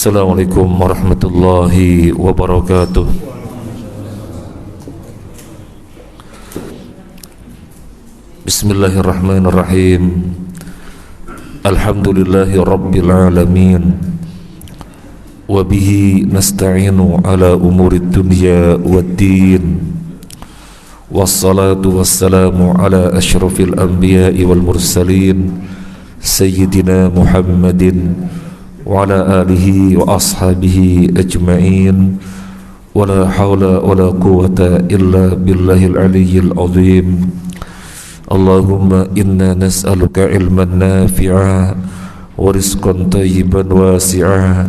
Assalamualaikum warahmatullahi wabarakatuh. Bismillahirrahmanirrahim. Alhamdulillahi rabbil alamin. Wa bihi nasta'inu ala umurid dunya waddin. Wassalatu wassalamu ala ashrafil anbiya'i wal mursalin Sayyidina Muhammadin wa ala alihi wa ashabihi ajma'in. Wa la hawla wa la quwwata illa billahil aliyyil azim. Allahumma inna nas'aluka ilman nafi'a wa rizqan tayyiban wasi'a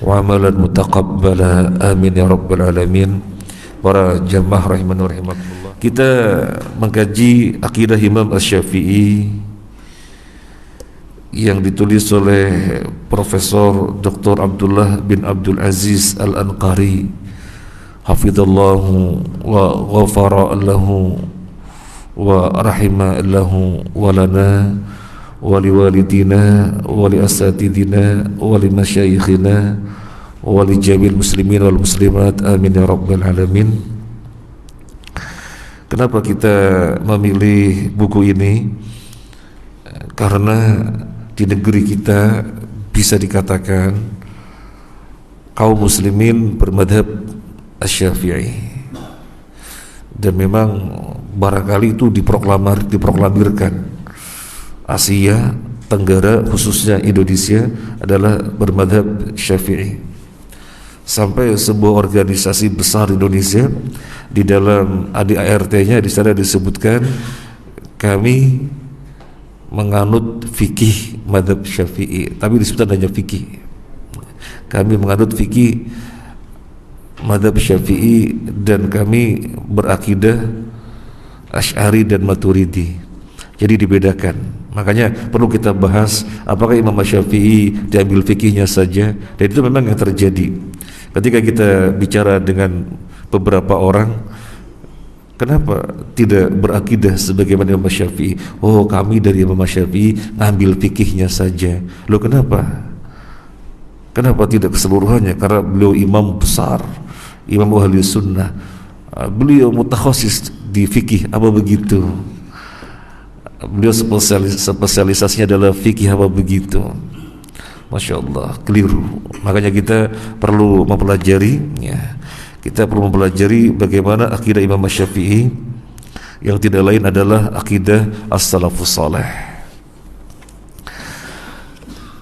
wa amalan mutaqabbala, amin ya rabbal alamin. Para jamaah rahimani wa rahimakumullah, kita mengkaji akidah Imam Asy-Syafi'i yang ditulis oleh Profesor Dr. Abdullah bin Abdul Aziz Al-Anqari hafidhallahu wa ghafara lahu wa rahima lahu wa lana wa liwalidina wa li asatidina wa li masyayikhina wa li jamil muslimin wal muslimat, amin ya rabbal alamin. Kenapa kita memilih buku ini? Karena di negeri kita bisa dikatakan kaum muslimin bermadhab Asy-Syafi'i, dan memang barangkali itu diproklamirkan Asia Tenggara, khususnya Indonesia, adalah bermadhab Syafi'i. Sampai sebuah organisasi besar Indonesia, di dalam ADART-nya di sana disebutkan kami menganut fikih madhab Syafi'i, tapi disebutkan hanya fikih. Kami menganut fikih madhab Syafi'i dan kami berakidah Asy'ari dan Maturidi. Jadi dibedakan. Makanya perlu kita bahas apakah Imam Syafi'i diambil fikihnya saja, dan itu memang yang terjadi. Ketika kita bicara dengan beberapa orang, kenapa tidak berakidah sebagaimana Imam Syafi'i? Oh, kami dari Imam Syafi'i ngambil fikihnya saja. Loh, kenapa? Kenapa tidak keseluruhannya? Karena beliau imam besar, imam ahli sunnah, beliau mutakhasis di fikih, apa begitu? Beliau spesialisasinya adalah fikih, apa begitu? Masya Allah, keliru. Makanya kita perlu mempelajari, ya. Kita perlu mempelajari bagaimana akidah Imam Syafi'i, yang tidak lain adalah akidah as-salafus salih.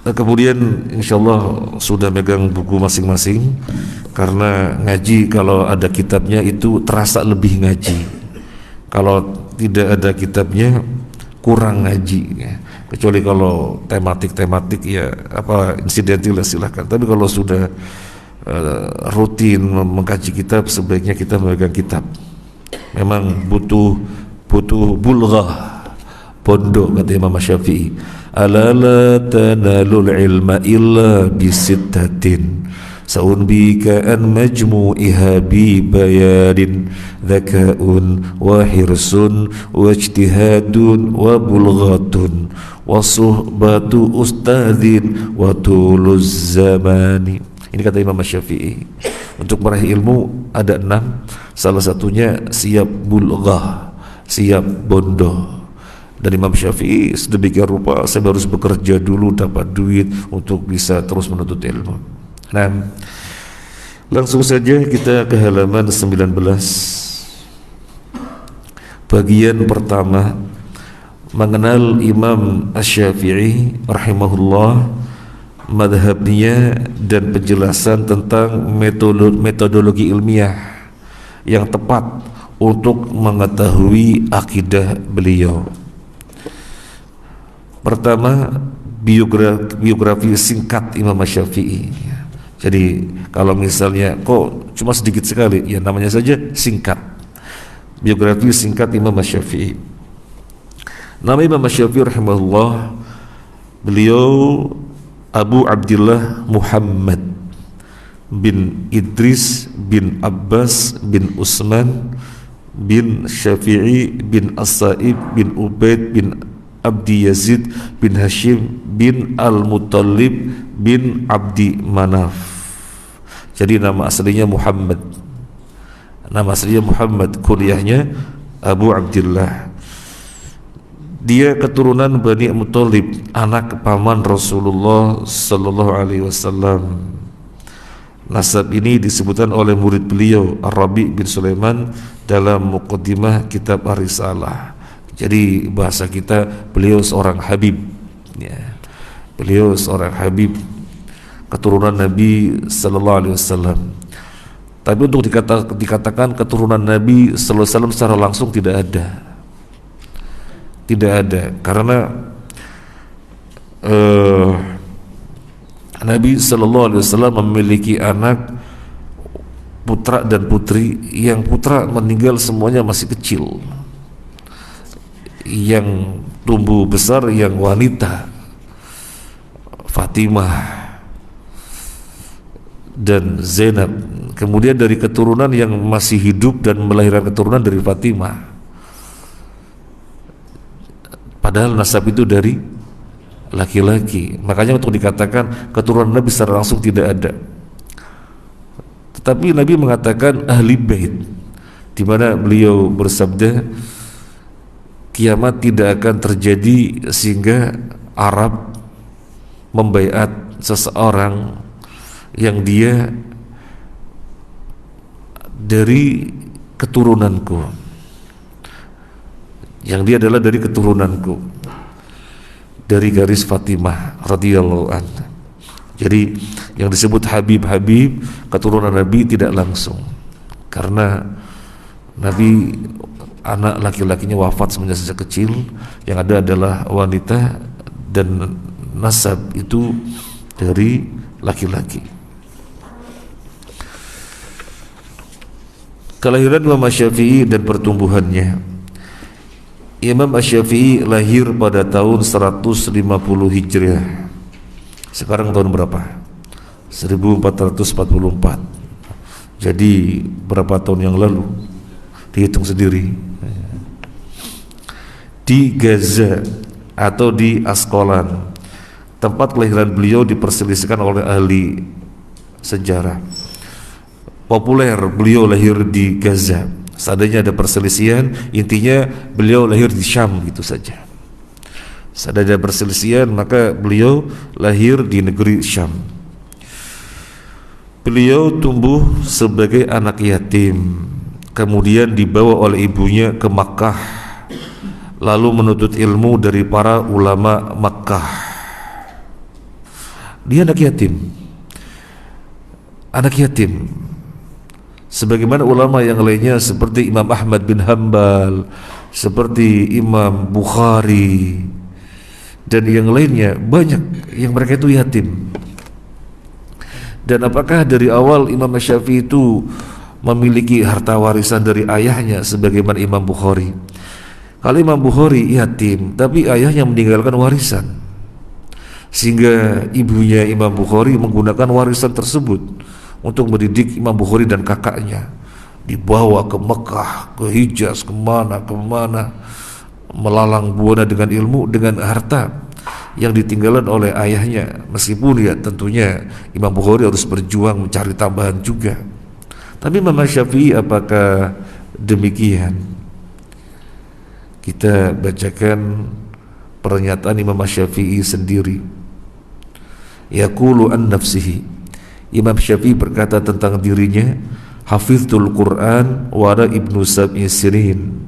Nah, kemudian insyaallah sudah megang buku masing-masing, karena ngaji kalau ada kitabnya itu terasa lebih ngaji. Kalau tidak ada kitabnya kurang ngaji, ya. Kecuali kalau tematik ya apa insidental silahkan. Tapi kalau sudah rutin mengkaji kitab, sebaiknya kita memegang kitab. Memang butuh bulghah, pondok, kata Imam Syafi'i. Ala la tanalul ilma illa bisittatin Sa'unbika an majmu'iha bi bayadin Dhaka'un wa hirsun wa ijtihadun wa bulghatun wa suhbatu ustadhin wa tuluz zamani. Ini kata Imam Syafi'i. Untuk meraih ilmu ada 6. Salah satunya siap bulghah, siap bondo. Dan Imam Syafi'i sedemikian rupa, saya harus bekerja dulu dapat duit untuk bisa terus menuntut ilmu. Nah, langsung saja kita ke halaman 19. Bagian pertama, mengenal Imam Asy-Syafi'i rahimahullah, madhabnya dan penjelasan tentang metodologi ilmiah yang tepat untuk mengetahui akidah beliau. Pertama, biografi singkat Imam Asy-Syafi'i. Jadi kalau misalnya kok cuma sedikit sekali, ya namanya saja singkat. Biografi singkat Imam Asy-Syafi'i. Nama Imam Asy-Syafi'i rahimahullah, beliau Abu Abdullah Muhammad bin Idris bin Abbas bin Utsman bin Syafi'i bin As-Sa'ib bin Ubaid bin Abdi Yazid bin Hashim bin Al-Muttalib bin Abdi Manaf. Jadi nama aslinya Muhammad. Nama aslinya Muhammad, kuliahnya Abu Abdullah. Dia keturunan Bani Muttalib, anak paman Rasulullah sallallahu alaihi wasallam. Nasab ini disebutkan oleh murid beliau Ar-Rabi bin Sulaiman dalam muqaddimah kitab Ar-Risalah. Jadi bahasa kita, beliau seorang Habib, ya. Beliau seorang Habib, keturunan Nabi sallallahu alaihi wasallam. Tapi untuk dikatakan keturunan Nabi sallallahu alaihi wasallam secara langsung tidak ada. Tidak ada, karena Nabi sallallahu alaihi wasallam memiliki anak putra dan putri. Yang putra meninggal semuanya masih kecil. Yang tumbuh besar yang wanita, Fatimah dan Zainab. Kemudian dari keturunan yang masih hidup dan melahirkan keturunan dari Fatimah. Padahal nasab itu dari laki-laki. Makanya untuk dikatakan keturunan Nabi secara langsung tidak ada. Tetapi Nabi mengatakan ahli bait, di mana beliau bersabda, kiamat tidak akan terjadi sehingga Arab membaiat seseorang yang dia dari keturunanku, yang dia adalah dari keturunanku, dari garis Fatimah radhiyallahu anha. Jadi yang disebut Habib keturunan Nabi tidak langsung, karena Nabi anak laki-lakinya wafat sejak kecil, yang ada adalah wanita dan nasab itu dari laki-laki. Kelahiran Imam Asy-Syafi'i dan pertumbuhannya. Imam Asy-Syafi'i lahir pada tahun 150 Hijriah. Sekarang tahun berapa? 1444. Jadi berapa tahun yang lalu? Dihitung sendiri. Di Gaza atau di Asqalan, tempat kelahiran beliau diperselisihkan oleh ahli sejarah. Populer beliau lahir di Gaza. Seandainya ada perselisihan, intinya beliau lahir di Syam gitu saja. Seandainya ada perselisihan, maka beliau lahir di negeri Syam. Beliau tumbuh sebagai anak yatim, kemudian dibawa oleh ibunya ke Makkah, lalu menuntut ilmu dari para ulama Makkah. Dia anak yatim. Anak yatim. Sebagaimana ulama yang lainnya seperti Imam Ahmad bin Hanbal, seperti Imam Bukhari dan yang lainnya, banyak yang mereka itu yatim. Dan apakah dari awal Imam Asy-Syafi'i itu memiliki harta warisan dari ayahnya sebagaimana Imam Bukhari? Kalau Imam Bukhari yatim, tapi ayahnya meninggalkan warisan, sehingga ibunya Imam Bukhari menggunakan warisan tersebut untuk mendidik Imam Bukhari dan kakaknya. Dibawa ke Mekah, ke Hijaz, kemana, melalang buana dengan ilmu, dengan harta yang ditinggalan oleh ayahnya. Meskipun ya tentunya Imam Bukhari harus berjuang mencari tambahan juga. Tapi Imam Syafi'i apakah demikian? Kita bacakan pernyataan Imam Syafi'i sendiri. Yaqulu an nafsihi, Imam Syafi'i berkata tentang dirinya, hafiztul Quran wa ana ibnu sab'i sinin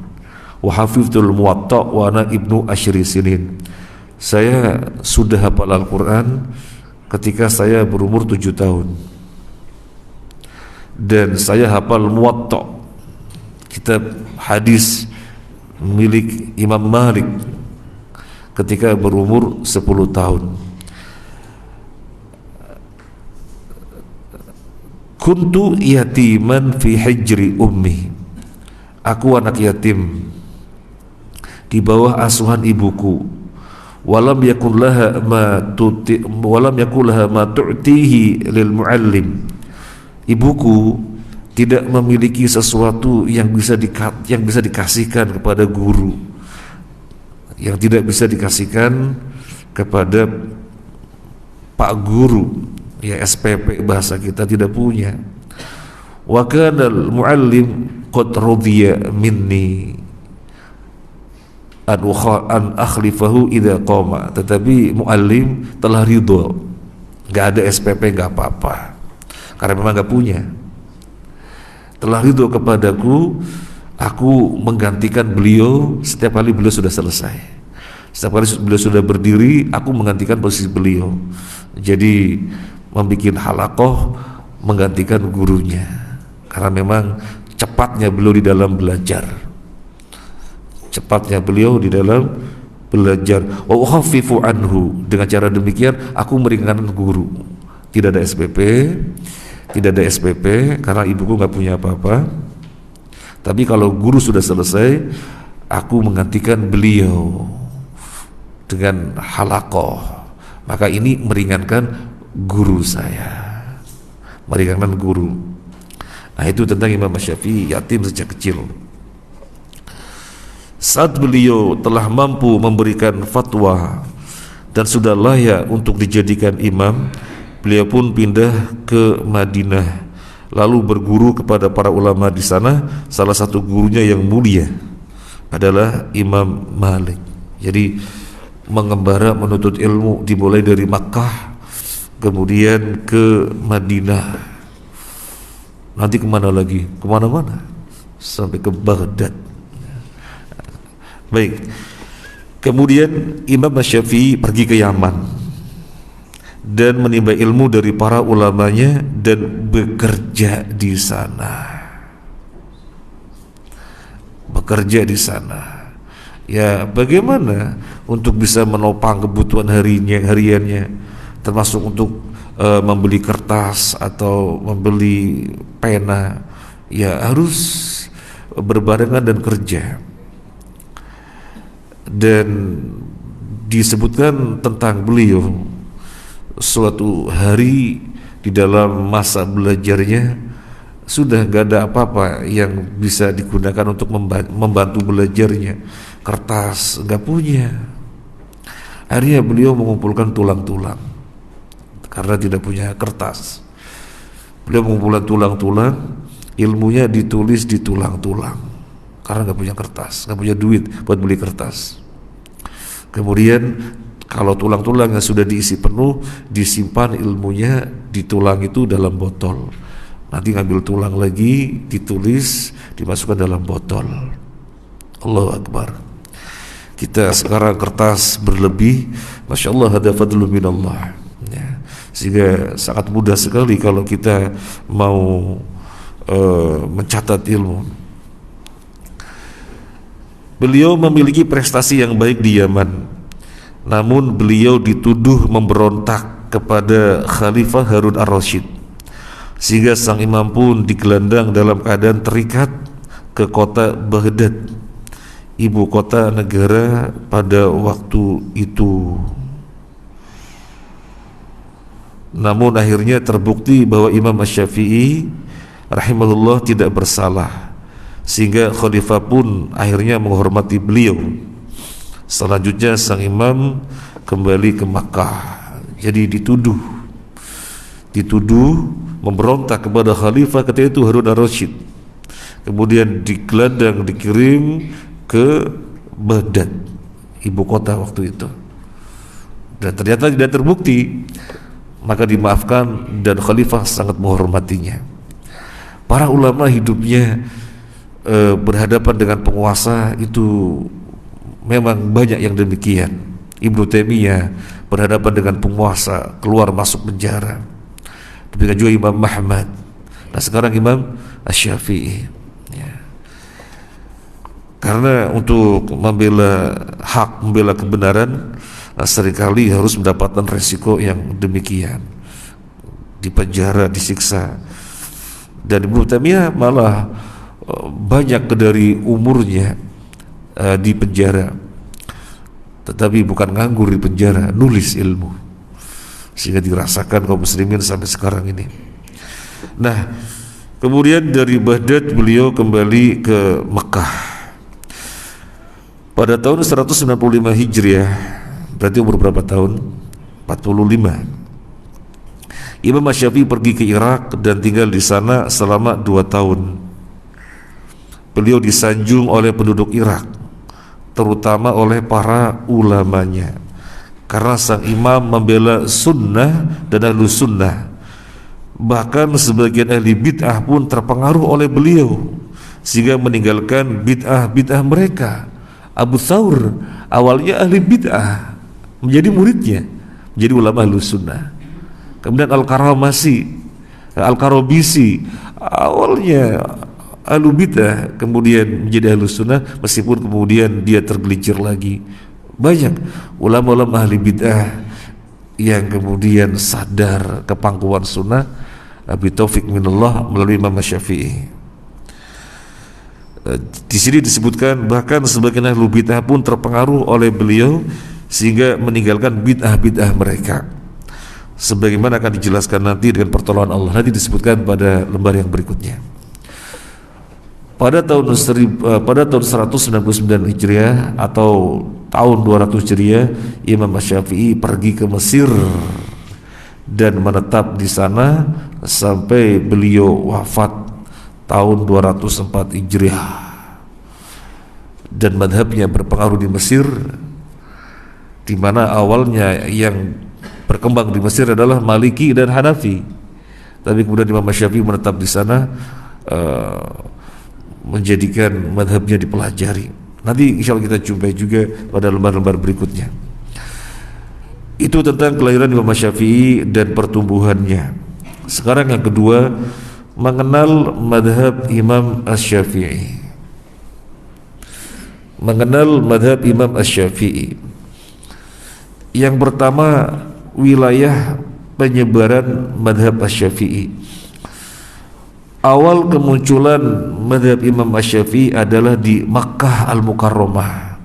wa hafiztul Muwatta wa ana ibnu asyri sinin. Saya sudah hafal Al-Quran ketika saya berumur 7 tahun, dan saya hafal Muwatta, kitab hadis milik Imam Malik, ketika berumur 10 tahun. Kuntu yatiman fi hijri ummi, aku anak yatim di bawah asuhan ibuku. Walam yakun laha ma tu'tihi lil muallim, ibuku tidak memiliki sesuatu yang bisa dikasihkan kepada guru. yang tidak bisa dikasihkan kepada Pak Guru, ya SPP bahasa kita tidak punya. Wa kana al-muallim qad radiya minni an akhlifahu idza qama, tetapi muallim telah ridho, enggak ada SPP enggak apa-apa, karena memang enggak punya. Telah ridho kepadaku, aku menggantikan beliau setiap kali beliau sudah selesai. Setiap kali beliau sudah berdiri, aku menggantikan posisi beliau. Jadi membikin halaqah menggantikan gurunya, karena memang cepatnya beliau di dalam belajar. Cepatnya beliau di dalam belajar. Wa ukhaffifu anhu, dengan cara demikian aku meringankan guru. Tidak ada SPP, tidak ada SPP karena ibuku nggak punya apa-apa. Tapi kalau guru sudah selesai, aku menggantikan beliau dengan halaqah. Maka ini meringankan guru saya, meringankan guru. Nah, itu tentang Imam Syafi'i, yatim sejak kecil. Saat beliau telah mampu memberikan fatwa dan sudah layak untuk dijadikan imam, beliau pun pindah ke Madinah, lalu berguru kepada para ulama di sana. Salah satu gurunya yang mulia adalah Imam Malik. Jadi mengembara menuntut ilmu dimulai dari Makkah, kemudian ke Madinah, nanti kemana lagi? Kemana-mana sampai ke Baghdad. Baik, kemudian Imam Syafi'i pergi ke Yaman dan menimba ilmu dari para ulamanya dan bekerja di sana. Bekerja di sana. Ya, bagaimana untuk bisa menopang kebutuhan hariannya, termasuk untuk membeli kertas atau membeli pena, ya harus berbarengan dan kerja. Dan disebutkan tentang beliau, suatu hari di dalam masa belajarnya sudah gak ada apa-apa yang bisa digunakan untuk membantu belajarnya. Kertas gak punya. Akhirnya beliau mengumpulkan tulang-tulang karena tidak punya kertas. Beliau mengumpulkan tulang-tulang, ilmunya ditulis di tulang-tulang karena gak punya kertas, gak punya duit buat beli kertas. Kemudian kalau tulang-tulangnya sudah diisi penuh, disimpan ilmunya di tulang itu dalam botol. Nanti ngambil tulang lagi, ditulis, dimasukkan dalam botol. Allahu Akbar. Kita sekarang kertas berlebih, Masya Allah, ada fadlu minallah ya. Sehingga sangat mudah sekali kalau kita mau mencatat ilmu. Beliau memiliki prestasi yang baik di Yaman, namun beliau dituduh memberontak kepada Khalifah Harun ar-Rasyid, sehingga sang imam pun digelandang dalam keadaan terikat ke kota Baghdad, ibu kota negara pada waktu itu. Namun akhirnya terbukti bahwa Imam Syafi'i rahimahullah tidak bersalah, sehingga khalifah pun akhirnya menghormati beliau. Selanjutnya sang imam kembali ke Makkah. Jadi dituduh memberontak kepada khalifah ketika itu Harun ar-Rasyid. Kemudian digelandang, dikirim ke Baghdad, ibu kota waktu itu. Dan ternyata tidak terbukti, maka dimaafkan dan khalifah sangat menghormatinya. Para ulama hidupnya berhadapan dengan penguasa itu memang banyak yang demikian. Ibnu Taimiyah berhadapan dengan penguasa, keluar masuk penjara. Demikian juga Imam Ahmad. Nah sekarang Imam Syafi'i ya. Karena untuk membela hak, membela kebenaran, seringkali harus mendapatkan resiko yang demikian, dipenjara, disiksa. Dan Ibnu Taimiyah malah banyak dari umurnya di penjara, tetapi bukan nganggur di penjara, nulis ilmu, sehingga dirasakan kaum muslimin sampai sekarang ini. Nah, kemudian dari Baghdad beliau kembali ke Mekah. Pada tahun 195 Hijriah, berarti umur berapa tahun? 45. Imam Asy-Syafi'i pergi ke Irak dan tinggal di sana selama 2 tahun. Beliau disanjung oleh penduduk Irak, terutama oleh para ulamanya, karena sang imam membela sunnah dan ahlu sunnah. Bahkan sebagian ahli bid'ah pun terpengaruh oleh beliau sehingga meninggalkan bid'ah mereka. Abu Thawr awalnya ahli bid'ah, menjadi muridnya, menjadi ulama ahlu sunnah. Kemudian Al-Karabisi awalnya ahlu bid'ah, kemudian menjadi ahlu sunnah, meskipun kemudian dia tergelincir lagi. Banyak ulama-ulama ahli bid'ah yang kemudian sadar kepangkuan sunnah, Abi Taufik minallah melalui Imam Asy-Syafi'i. Di sini disebutkan bahkan sebagian ahli bid'ah pun terpengaruh oleh beliau sehingga meninggalkan bid'ah mereka, sebagaimana akan dijelaskan nanti dengan pertolongan Allah. Nanti disebutkan pada lembar yang berikutnya. Pada tahun 199 Hijriah atau tahun 200 Hijriah, Imam Asy-Syafi'i pergi ke Mesir dan menetap di sana sampai beliau wafat tahun 204 Hijriah. Dan madhabnya berpengaruh di Mesir, di mana awalnya yang berkembang di Mesir adalah Maliki dan Hanafi, tapi kemudian Imam Asy-Syafi'i menetap di sana, menjadikan madhabnya dipelajari. Nanti insya Allah kita jumpai juga pada lembar-lembar berikutnya. Itu tentang kelahiran Imam Asy-Syafi'i dan pertumbuhannya. Sekarang yang kedua, mengenal madhab Imam Asy-Syafi'i. Mengenal madhab Imam Asy-Syafi'i. Yang pertama, wilayah penyebaran madhab Asy-Syafi'i. Awal kemunculan madhab Imam Asy-Syafi'i adalah di Makkah Al-Mukarramah.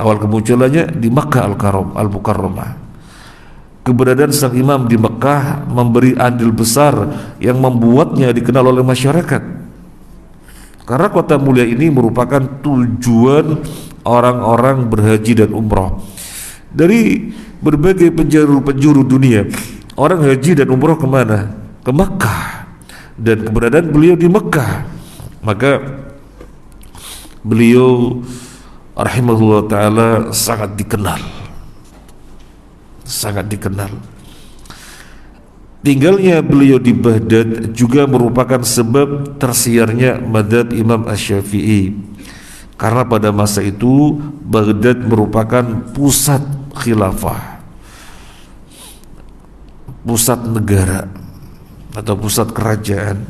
Awal kemunculannya di Makkah Al-Mukarramah. Keberadaan sang imam di Mekah memberi andil besar yang membuatnya dikenal oleh masyarakat, karena kota mulia ini merupakan tujuan orang-orang berhaji dan umrah dari berbagai penjuru dunia. Orang haji dan umrah kemana? Ke Mekah. Dan keberadaan beliau di Mekah, maka beliau rahimahullah ta'ala sangat dikenal. Tinggalnya beliau di Baghdad juga merupakan sebab tersiarnya madhab Imam Asy-Syafi'i, karena pada masa itu Baghdad merupakan pusat khilafah, pusat negara atau pusat kerajaan.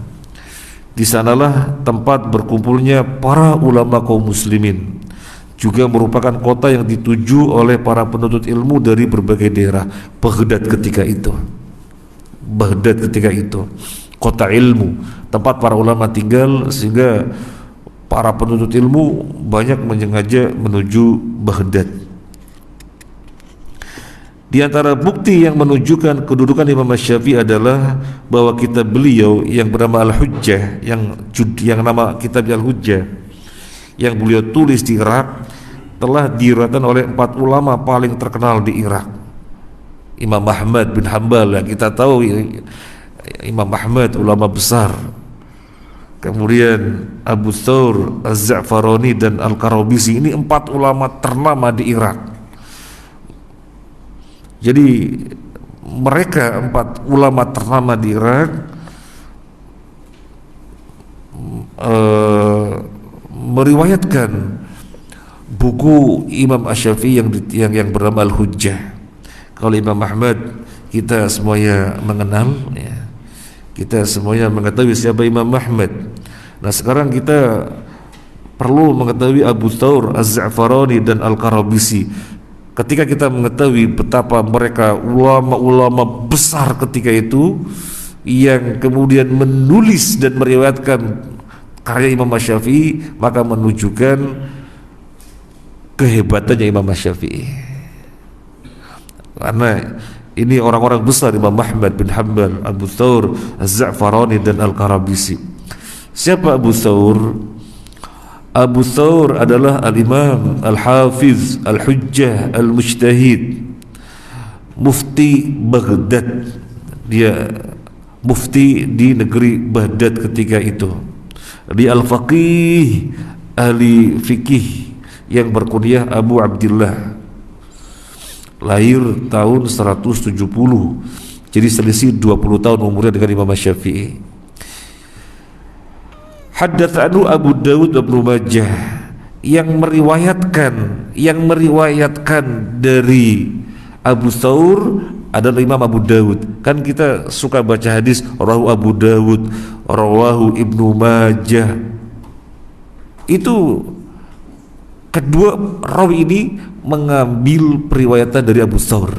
Di sanalah tempat berkumpulnya para ulama kaum muslimin, juga merupakan kota yang dituju oleh para penuntut ilmu dari berbagai daerah. Baghdad ketika itu kota ilmu, tempat para ulama tinggal, sehingga para penuntut ilmu banyak menyengaja menuju Baghdad. Di antara bukti yang menunjukkan kedudukan Imam Asy-Syafi'i adalah bahwa kitab beliau yang bernama Al-Hujjah, yang nama kitab Al-Hujjah yang beliau tulis di Irak, telah diriwayatkan oleh 4 ulama paling terkenal di Irak. Imam Ahmad bin Hanbal, yang kita tahu Imam Ahmad ulama besar, kemudian Abu Thawr, Az-Za'farani dan Al-Karabisi. Ini 4 ulama ternama di Irak. Jadi mereka 4 ulama ternama di Irak meriwayatkan buku Imam Asy-Syafi'i yang bernama Al-Hujjah. Kalau Imam Ahmad kita semuanya mengenal, ya. Kita semuanya mengetahui siapa Imam Ahmad. Nah, sekarang kita perlu mengetahui Abu Thawr, Az-Za'farani dan Al-Karabisi. Ketika kita mengetahui betapa mereka ulama-ulama besar ketika itu, yang kemudian menulis dan meriwayatkan karya Imam Asy-Syafi'i, maka menunjukkan kehebatannya Imam Asy-Syafi'i. Karena ini orang-orang besar, Imam Ahmad bin Hanbal, Abu Thawr, Az-Za'farani dan Al-Karabisi. Siapa Abu Thawr? Abu Thawr adalah al-Imam Al-Hafiz Al-Hujjah Al-Mujtahid, mufti Baghdad. Dia mufti di negeri Baghdad ketika itu. Dia al-faqih, ahli fikih yang berkunyah Abu Abdullah. Lahir tahun 170, jadi selisih 20 tahun umurnya dengan Imam Syafi'i. Haddatsanu Abu Dawud Ibnu Majah, yang meriwayatkan dari Abu Thawr adalah Imam Abu Dawud. Kan kita suka baca hadis rawahu Abu Dawud, rawahu Ibnu Majah. Itu kedua rawi ini mengambil periwayatan dari Abu Thawr.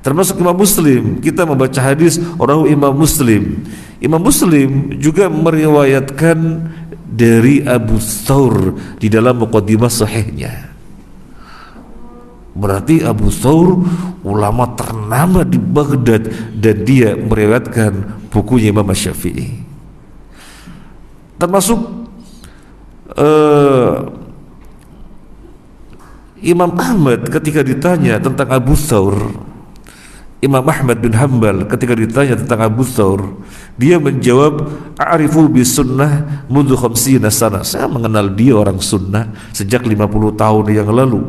Termasuk Imam Muslim, kita membaca hadis rawahu Imam Muslim. Imam Muslim juga meriwayatkan dari Abu Thawr di dalam muqaddimah sahihnya. Berarti Abu Thawr ulama ternama di Baghdad, dan dia meriwayatkan bukunya Imam Syafi'i. Termasuk Imam Ahmad ketika ditanya tentang Abu Thawr, Imam Ahmad bin Hanbal ketika ditanya tentang Abu Thawr, dia menjawab, a'rifu bis sunnah mundu 50 sana. Saya mengenal dia orang sunnah sejak 50 tahun yang lalu.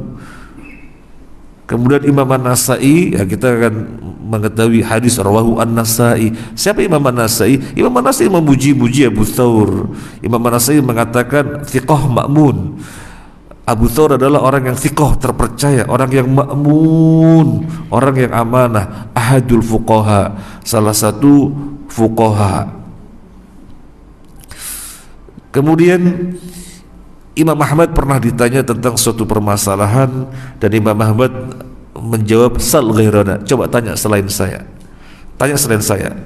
Kemudian Imam An-Nasai, ya kita akan mengetahui hadis rawahu An-Nasai. Siapa Imam An-Nasai? Imam An-Nasai memuji-muji Abu Thawr. Imam An-Nasai mengatakan thiqah ma'mun. Abu Thawr adalah orang yang thiqah, terpercaya, orang yang ma'mun, orang yang amanah, ahadul fuqaha, salah satu fuqaha. Kemudian Imam Ahmad pernah ditanya tentang suatu permasalahan, dan Imam Ahmad menjawab, sal ghairana, coba tanya selain saya. Tanya selain saya.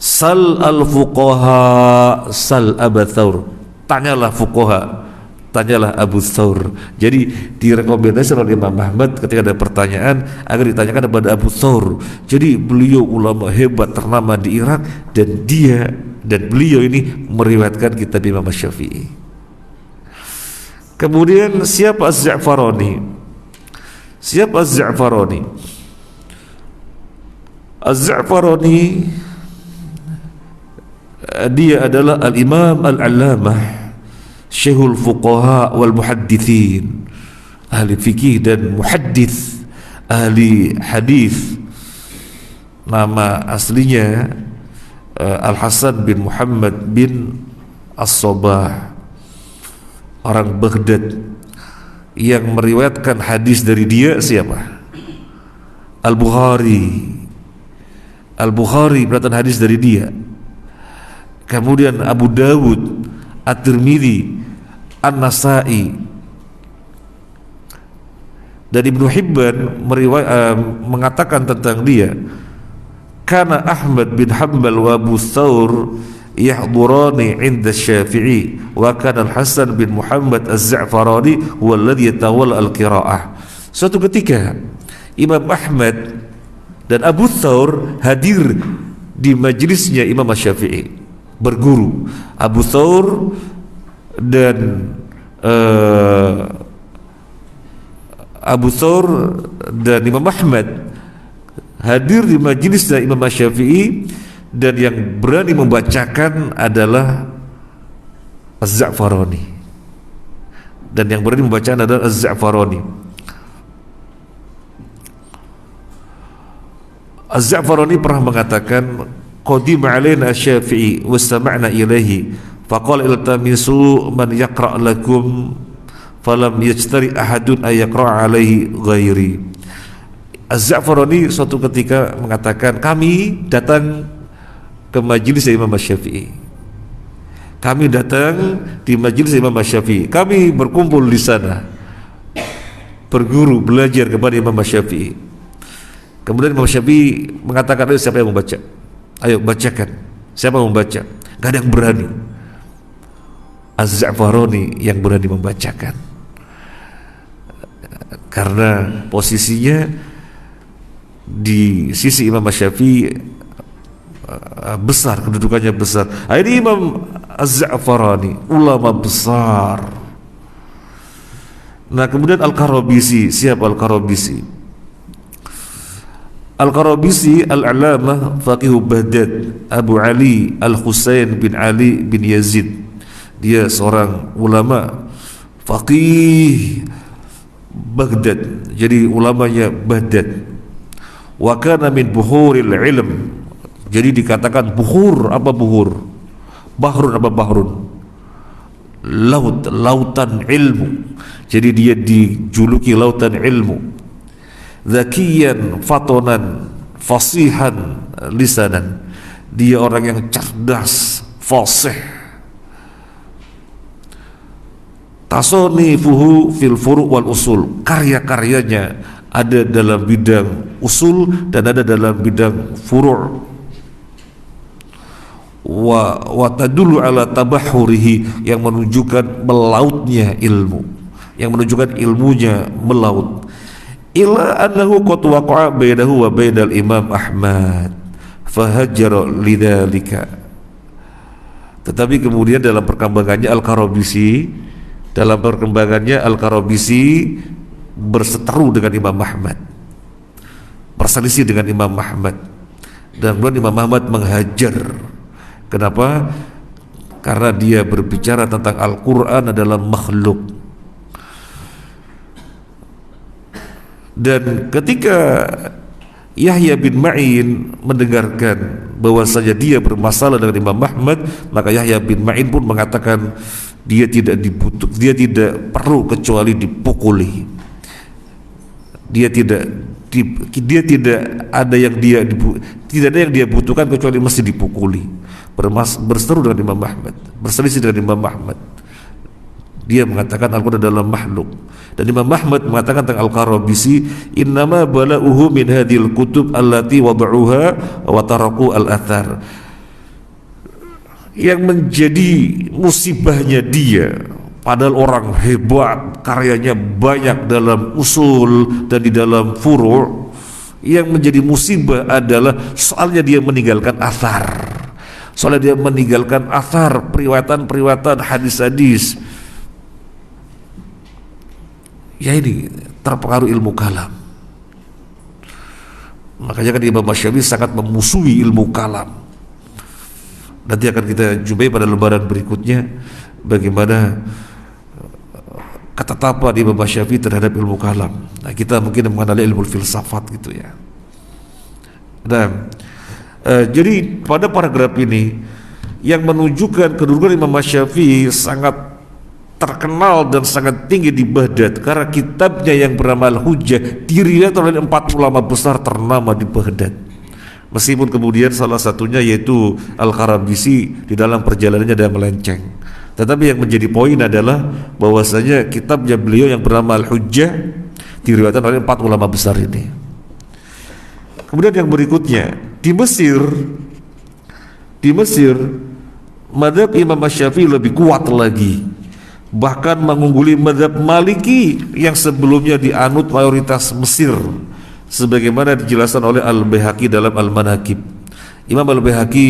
Sal al-fuqaha, sal Abu Thawr. Tanyalah fuqaha, tanyalah Abu Thawr. Jadi direkomendasi oleh Imam Ahmad ketika ada pertanyaan agar ditanyakan kepada Abu Thawr. Jadi beliau ulama hebat ternama di Irak, dan beliau ini meriwayatkan kitab Imam Syafi'i. Kemudian siapa Az-Za'farani? Siapa Az-Za'farani? Az-Za'farani dia adalah al-Imam al-Allamah, Syekhul Fuqaha wal Muhaddithin, ahli fikih dan muhaddits, ahli hadis. Nama aslinya Al-Hasan bin Muhammad bin As-Sabah, orang Baghdad. Yang meriwayatkan hadis dari dia siapa? Al-Bukhari. Al-Bukhari meriwayatkan hadis dari dia. Kemudian Abu Dawud, At-Tirmidzi, An-Nasai, dan Ibnu Hibban mengatakan tentang dia, kana Ahmad bin Hanbal wa Abu Thawr yahdurani 'inda Syafi'i, wa kana Al-Hasan bin Muhammad Az-Za'farani huwa alladhi yatawalla al-qira'ah. Suatu ketika Imam Ahmad dan Abu Thawr hadir di majelisnya Imam Syafi'i, berguru. Abu Thawr dan Imam Ahmad hadir di majelisnya Imam Syafi'i, dan yang berani membacakan adalah Az-Za'farani. Az-Za'farani pernah mengatakan, qadima alaina Syafi'i wastama'na ilaihi faqala iltamisu man yaqra' lakum falam yajtari ahadun ay yaqra' alaihi ghairi. Az-Za'farani suatu ketika mengatakan, kami datang ke majelis Imam Syafi'i. Kami datang di majelis Imam Syafi'i. Kami berkumpul di sana, berguru, belajar kepada Imam Syafi'i. Kemudian Imam Syafi'i mengatakan, ayo siapa yang membaca? Ayo bacakan. Siapa yang membaca? Gak ada yang berani. Az-Za'farani yang berani membacakan, karena posisinya di sisi Imam Syafi'i besar, kedudukannya besar. Akhirnya Imam Az-Za'farani, ulama besar. Nah, kemudian Al-Qarabisi. Siapa Al-Qarabisi? Al-Qarabisi al-Alamah Faqihu Baghdad, Abu Ali Al-Husain bin Ali bin Yazid. Dia seorang ulama faqih Baghdad, jadi ulamanya Baghdad. Wa kana min buhuril ilm, jadi dikatakan buhur. Apa buhur? Bahrun. Apa bahrun? Laut, lautan ilmu. Jadi dia dijuluki lautan ilmu. Zakiyan fatonan fasihan lisanan, dia orang yang cerdas, fasih. Tasonifuhu fil furu' wal usul, karya-karyanya ada dalam bidang usul dan ada dalam bidang furu'. Wa tadullu ala tabahhurihi, yang menunjukkan melautnya ilmu, yang menunjukkan ilmunya melaut. Illa annahu qad waqa'a bainahu wa bainal Imam Ahmad fahajjara lidzalika. Tetapi kemudian dalam perkembangannya Al-Qarabisi berseteru dengan Imam Ahmad, berselisih dengan Imam Ahmad, dan kemudian Imam Ahmad menghajar. Kenapa? Karena dia berbicara tentang Al-Quran adalah makhluk. Dan ketika Yahya bin Ma'in mendengarkan bahwasanya dia bermasalah dengan Imam Ahmad, maka Yahya bin Ma'in pun mengatakan dia tidak perlu kecuali dipukuli. Tidak ada yang dia butuhkan kecuali mesti dipukuli. Berseru dengan Imam Ahmad, berselisih dengan Imam Ahmad. Dia mengatakan Al-Quran adalah makhluk. Dan Imam Ahmad mengatakan tentang Al-Qarabisi, innama bala'uhu min hadhil kutub allati wada'uha wa taraku al-athar. Yang menjadi musibahnya dia, padahal orang hebat, karyanya banyak dalam usul dan di dalam furu', yang menjadi musibah adalah soalnya dia meninggalkan athar. Soalnya dia meninggalkan athar, periwayatan hadis-hadis. Ya, ini terpengaruh ilmu kalam. Makanya kan Imam Syafi'i sangat memusuhi ilmu kalam. Nanti akan kita jumpai pada lembaran berikutnya bagaimana ketetapan Imam Syafi'i terhadap ilmu kalam. Nah, kita mungkin mengenali ilmu filsafat gitu ya. Nah, jadi pada paragraf ini yang menunjukkan kedudukan Imam Syafi'i sangat terkenal dan sangat tinggi di Baghdad karena kitabnya yang bernama Al-Hujjah diriwayatkan oleh 4 ulama besar ternama di Baghdad. Meskipun kemudian salah satunya yaitu Al-Qarabisi di dalam perjalanannya dia melenceng. Tetapi yang menjadi poin adalah bahwasanya kitabnya beliau yang bernama Al-Hujjah diriwayatkan oleh 4 ulama besar ini. Kemudian yang berikutnya di Mesir mazhab Imam Syafi'i lebih kuat lagi, bahkan mengungguli mazhab Maliki yang sebelumnya dianut mayoritas Mesir, sebagaimana dijelaskan oleh Al-Baihaqi dalam Al-Manaqib. Imam Al-Baihaqi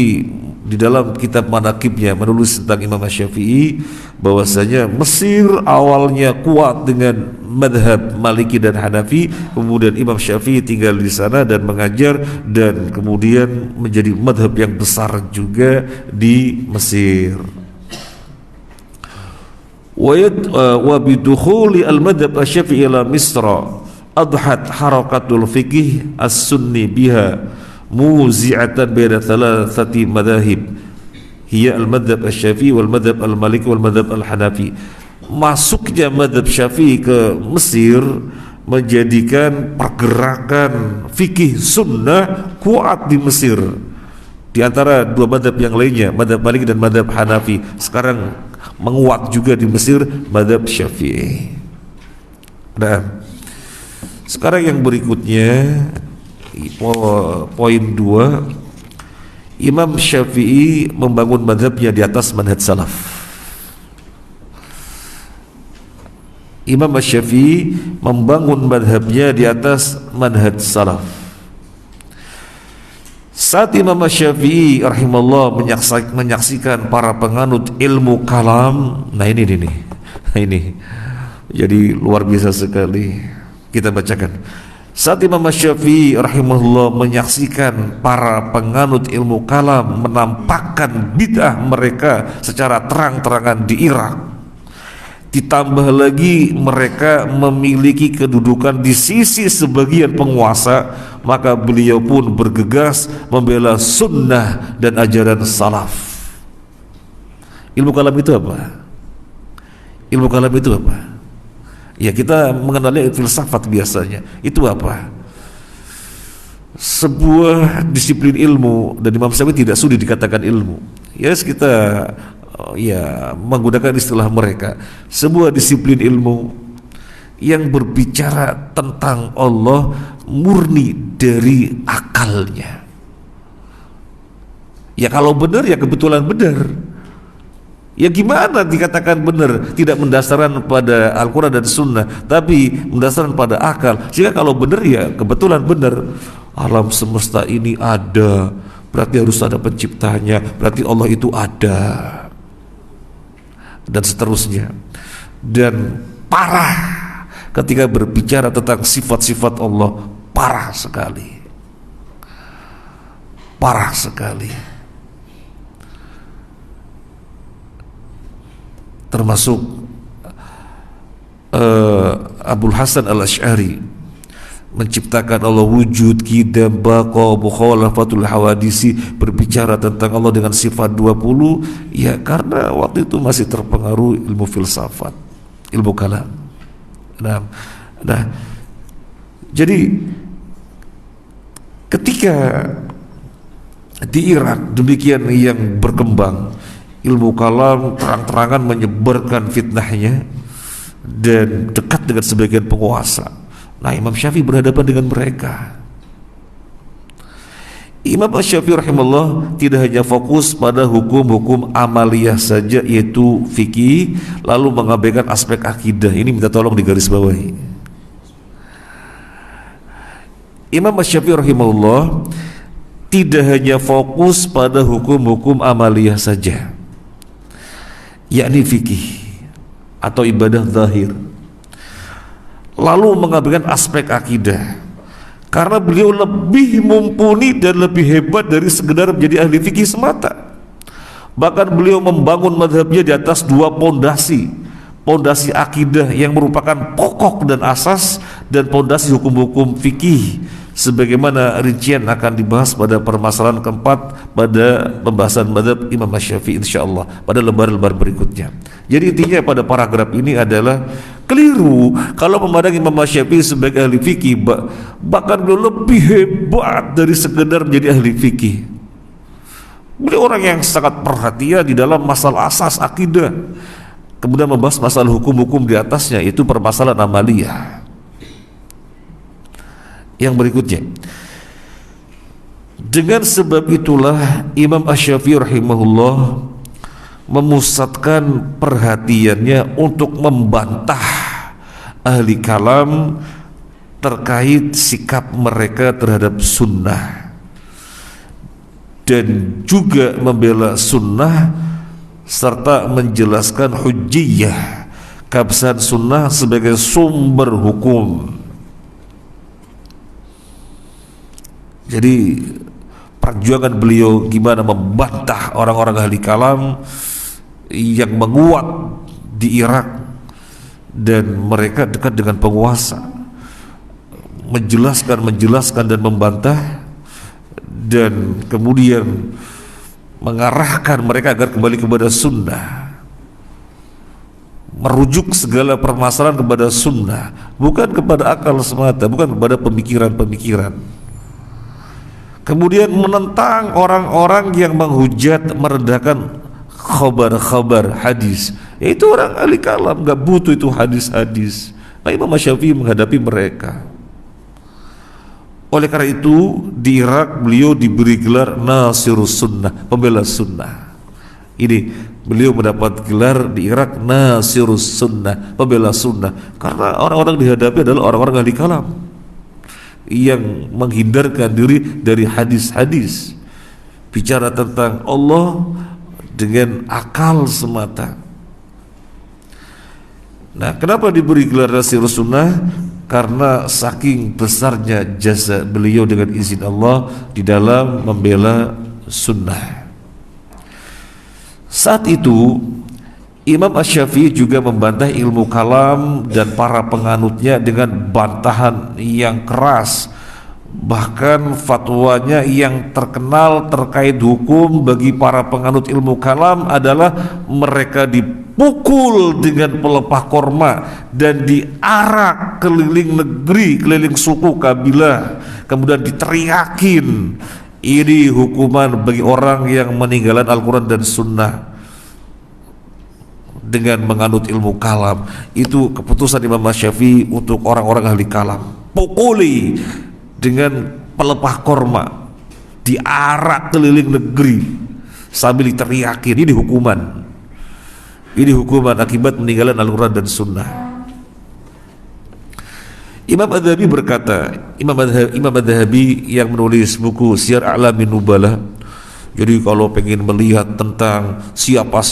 di dalam kitab Manaqibnya menulis tentang Imam Syafi'i bahwasanya Mesir awalnya kuat dengan madhab Maliki dan Hanafi, kemudian Imam Syafi'i tinggal di sana dan mengajar, dan kemudian menjadi madhab yang besar juga di Mesir. Wa bidukhuli al-madhab asy-Syafi'i ila Misra adhat harakatul fiqh as-sunni biha muzi'atan baina thalathati madhahib hiya al-madhab asy-Syafi'i wal madhab al-Maliki wal madhab al-Hanafi. Masuknya madhab Syafi'i ke Mesir menjadikan pergerakan fikih sunnah kuat di Mesir di antara dua madhab yang lainnya, madhab Maliki dan madhab Hanafi. Sekarang menguat juga di Mesir madhab Syafi'i. Nah, sekarang yang berikutnya poin 2, Imam Syafi'i membangun madhabnya di atas manhaj salaf. Imam Syafi'i membangun madhabnya di atas manhaj salaf. Saat Imam Syafi'i rahimahullah menyaksikan para penganut ilmu kalam, nah ini jadi luar biasa sekali. Kita bacakan. Saat Imam Syafi'i rahimahullah menyaksikan para penganut ilmu kalam menampakkan bid'ah mereka secara terang-terangan di Irak, ditambah lagi mereka memiliki kedudukan di sisi sebagian penguasa, maka beliau pun bergegas membela sunnah dan ajaran salaf. Ilmu kalam itu apa? Ilmu kalam itu apa? Ya, kita mengenali filsafat biasanya. Itu apa? Sebuah disiplin ilmu, dan Imam Syafi'i tidak sudi dikatakan ilmu. Ya, kita menggunakan istilah mereka, sebuah disiplin ilmu yang berbicara tentang Allah murni dari akalnya. Ya kalau benar ya kebetulan benar. Ya gimana dikatakan benar? Tidak mendasarkan pada Al-Quran dan Sunnah, tapi mendasarkan pada akal. Jika kalau benar ya kebetulan benar. Alam semesta ini ada, berarti harus ada penciptanya, berarti Allah itu ada, dan seterusnya. Dan parah ketika berbicara tentang sifat-sifat Allah, parah sekali, parah sekali. Termasuk Abul Hasan Al-Asy'ari menciptakan Allah wujud, qidam, baqa, mukhalafatul hawadisi, berbicara tentang Allah dengan sifat 20, ya karena waktu itu masih terpengaruh ilmu filsafat, ilmu kalam. Nah, jadi ketika di Irak demikian yang berkembang ilmu kalam, terang-terangan menyebarkan fitnahnya dan dekat dengan sebagian penguasa. Nah, Imam Syafi'i berhadapan dengan mereka. Imam Syafi'i rahimahullah tidak hanya fokus pada hukum-hukum amaliyah saja, yaitu fikih, lalu mengabaikan aspek akidah. Ini minta tolong digarisbawahi. Imam Syafi'i rahimahullah tidak hanya fokus pada hukum-hukum amaliyah saja, yakni fikih atau ibadah zahir, lalu mengabaikan aspek akidah, karena beliau lebih mumpuni dan lebih hebat dari sekedar menjadi ahli fikih semata. Bahkan beliau membangun mazhabnya di atas dua pondasi akidah yang merupakan pokok dan asas, dan pondasi hukum-hukum fikih sebagaimana rincian akan dibahas pada permasalahan keempat pada pembahasan mazhab Imam Syafi'i insyaallah pada lembar-lembar berikutnya. Jadi intinya pada paragraf ini adalah keliru kalau memandang Imam Syafi'i sebagai ahli fikih, bahkan beliau lebih hebat dari sekedar menjadi ahli fikih. Beliau orang yang sangat perhatian di dalam masalah asas akidah, kemudian membahas masalah hukum-hukum di atasnya, itu permasalahan amaliyah. Yang berikutnya, dengan sebab itulah Imam Syafi'i rahimahullah memusatkan perhatiannya untuk membantah ahli kalam terkait sikap mereka terhadap sunnah, dan juga membela sunnah serta menjelaskan hujjiyah, keabsahan sunnah sebagai sumber hukum. Jadi perjuangan beliau gimana membantah orang-orang ahli kalam yang menguat di Irak dan mereka dekat dengan penguasa, menjelaskan dan membantah, dan kemudian mengarahkan mereka agar kembali kepada sunnah, merujuk segala permasalahan kepada sunnah, bukan kepada akal semata, bukan kepada pemikiran-pemikiran. Kemudian menentang orang-orang yang menghujat, merendahkan khabar-khabar hadis, yaitu orang ahli kalam, gak butuh itu hadis-hadis. Nah, Imam Syafi'i menghadapi mereka. Oleh karena itu di Irak beliau diberi gelar Nasirus Sunnah, pembela sunnah. Ini beliau mendapat gelar di Irak Nasirus Sunnah, pembela sunnah, karena orang-orang dihadapi adalah orang-orang ahli kalam yang menghindarkan diri dari hadis-hadis, bicara tentang Allah dengan akal semata. Nah, kenapa diberi gelar Nasirus Sunnah? Karena saking besarnya jasa beliau dengan izin Allah di dalam membela sunnah. Saat itu Imam Asy-Syafi'i juga membantah ilmu kalam dan para penganutnya dengan bantahan yang keras. Bahkan fatwanya yang terkenal terkait hukum bagi para penganut ilmu kalam adalah mereka dipukul dengan pelepah korma dan diarak keliling negeri, keliling suku kabilah, kemudian diteriakin. Ini hukuman bagi orang yang meninggalan Al-Quran dan Sunnah dengan menganut ilmu kalam. Itu keputusan Imam Asy-Syafi'i untuk orang-orang ahli kalam. Pukuli dengan pelepah korma, diarak keliling negeri sambil diteriakin. Ini hukuman. Ini hukuman akibat meninggalan Al-Quran dan Sunnah. Imam Adz-Dzahabi berkata, Imam Adz-Dzahabi yang menulis buku Syiar A'lamin Nubala. Jadi kalau pengen melihat tentang siapa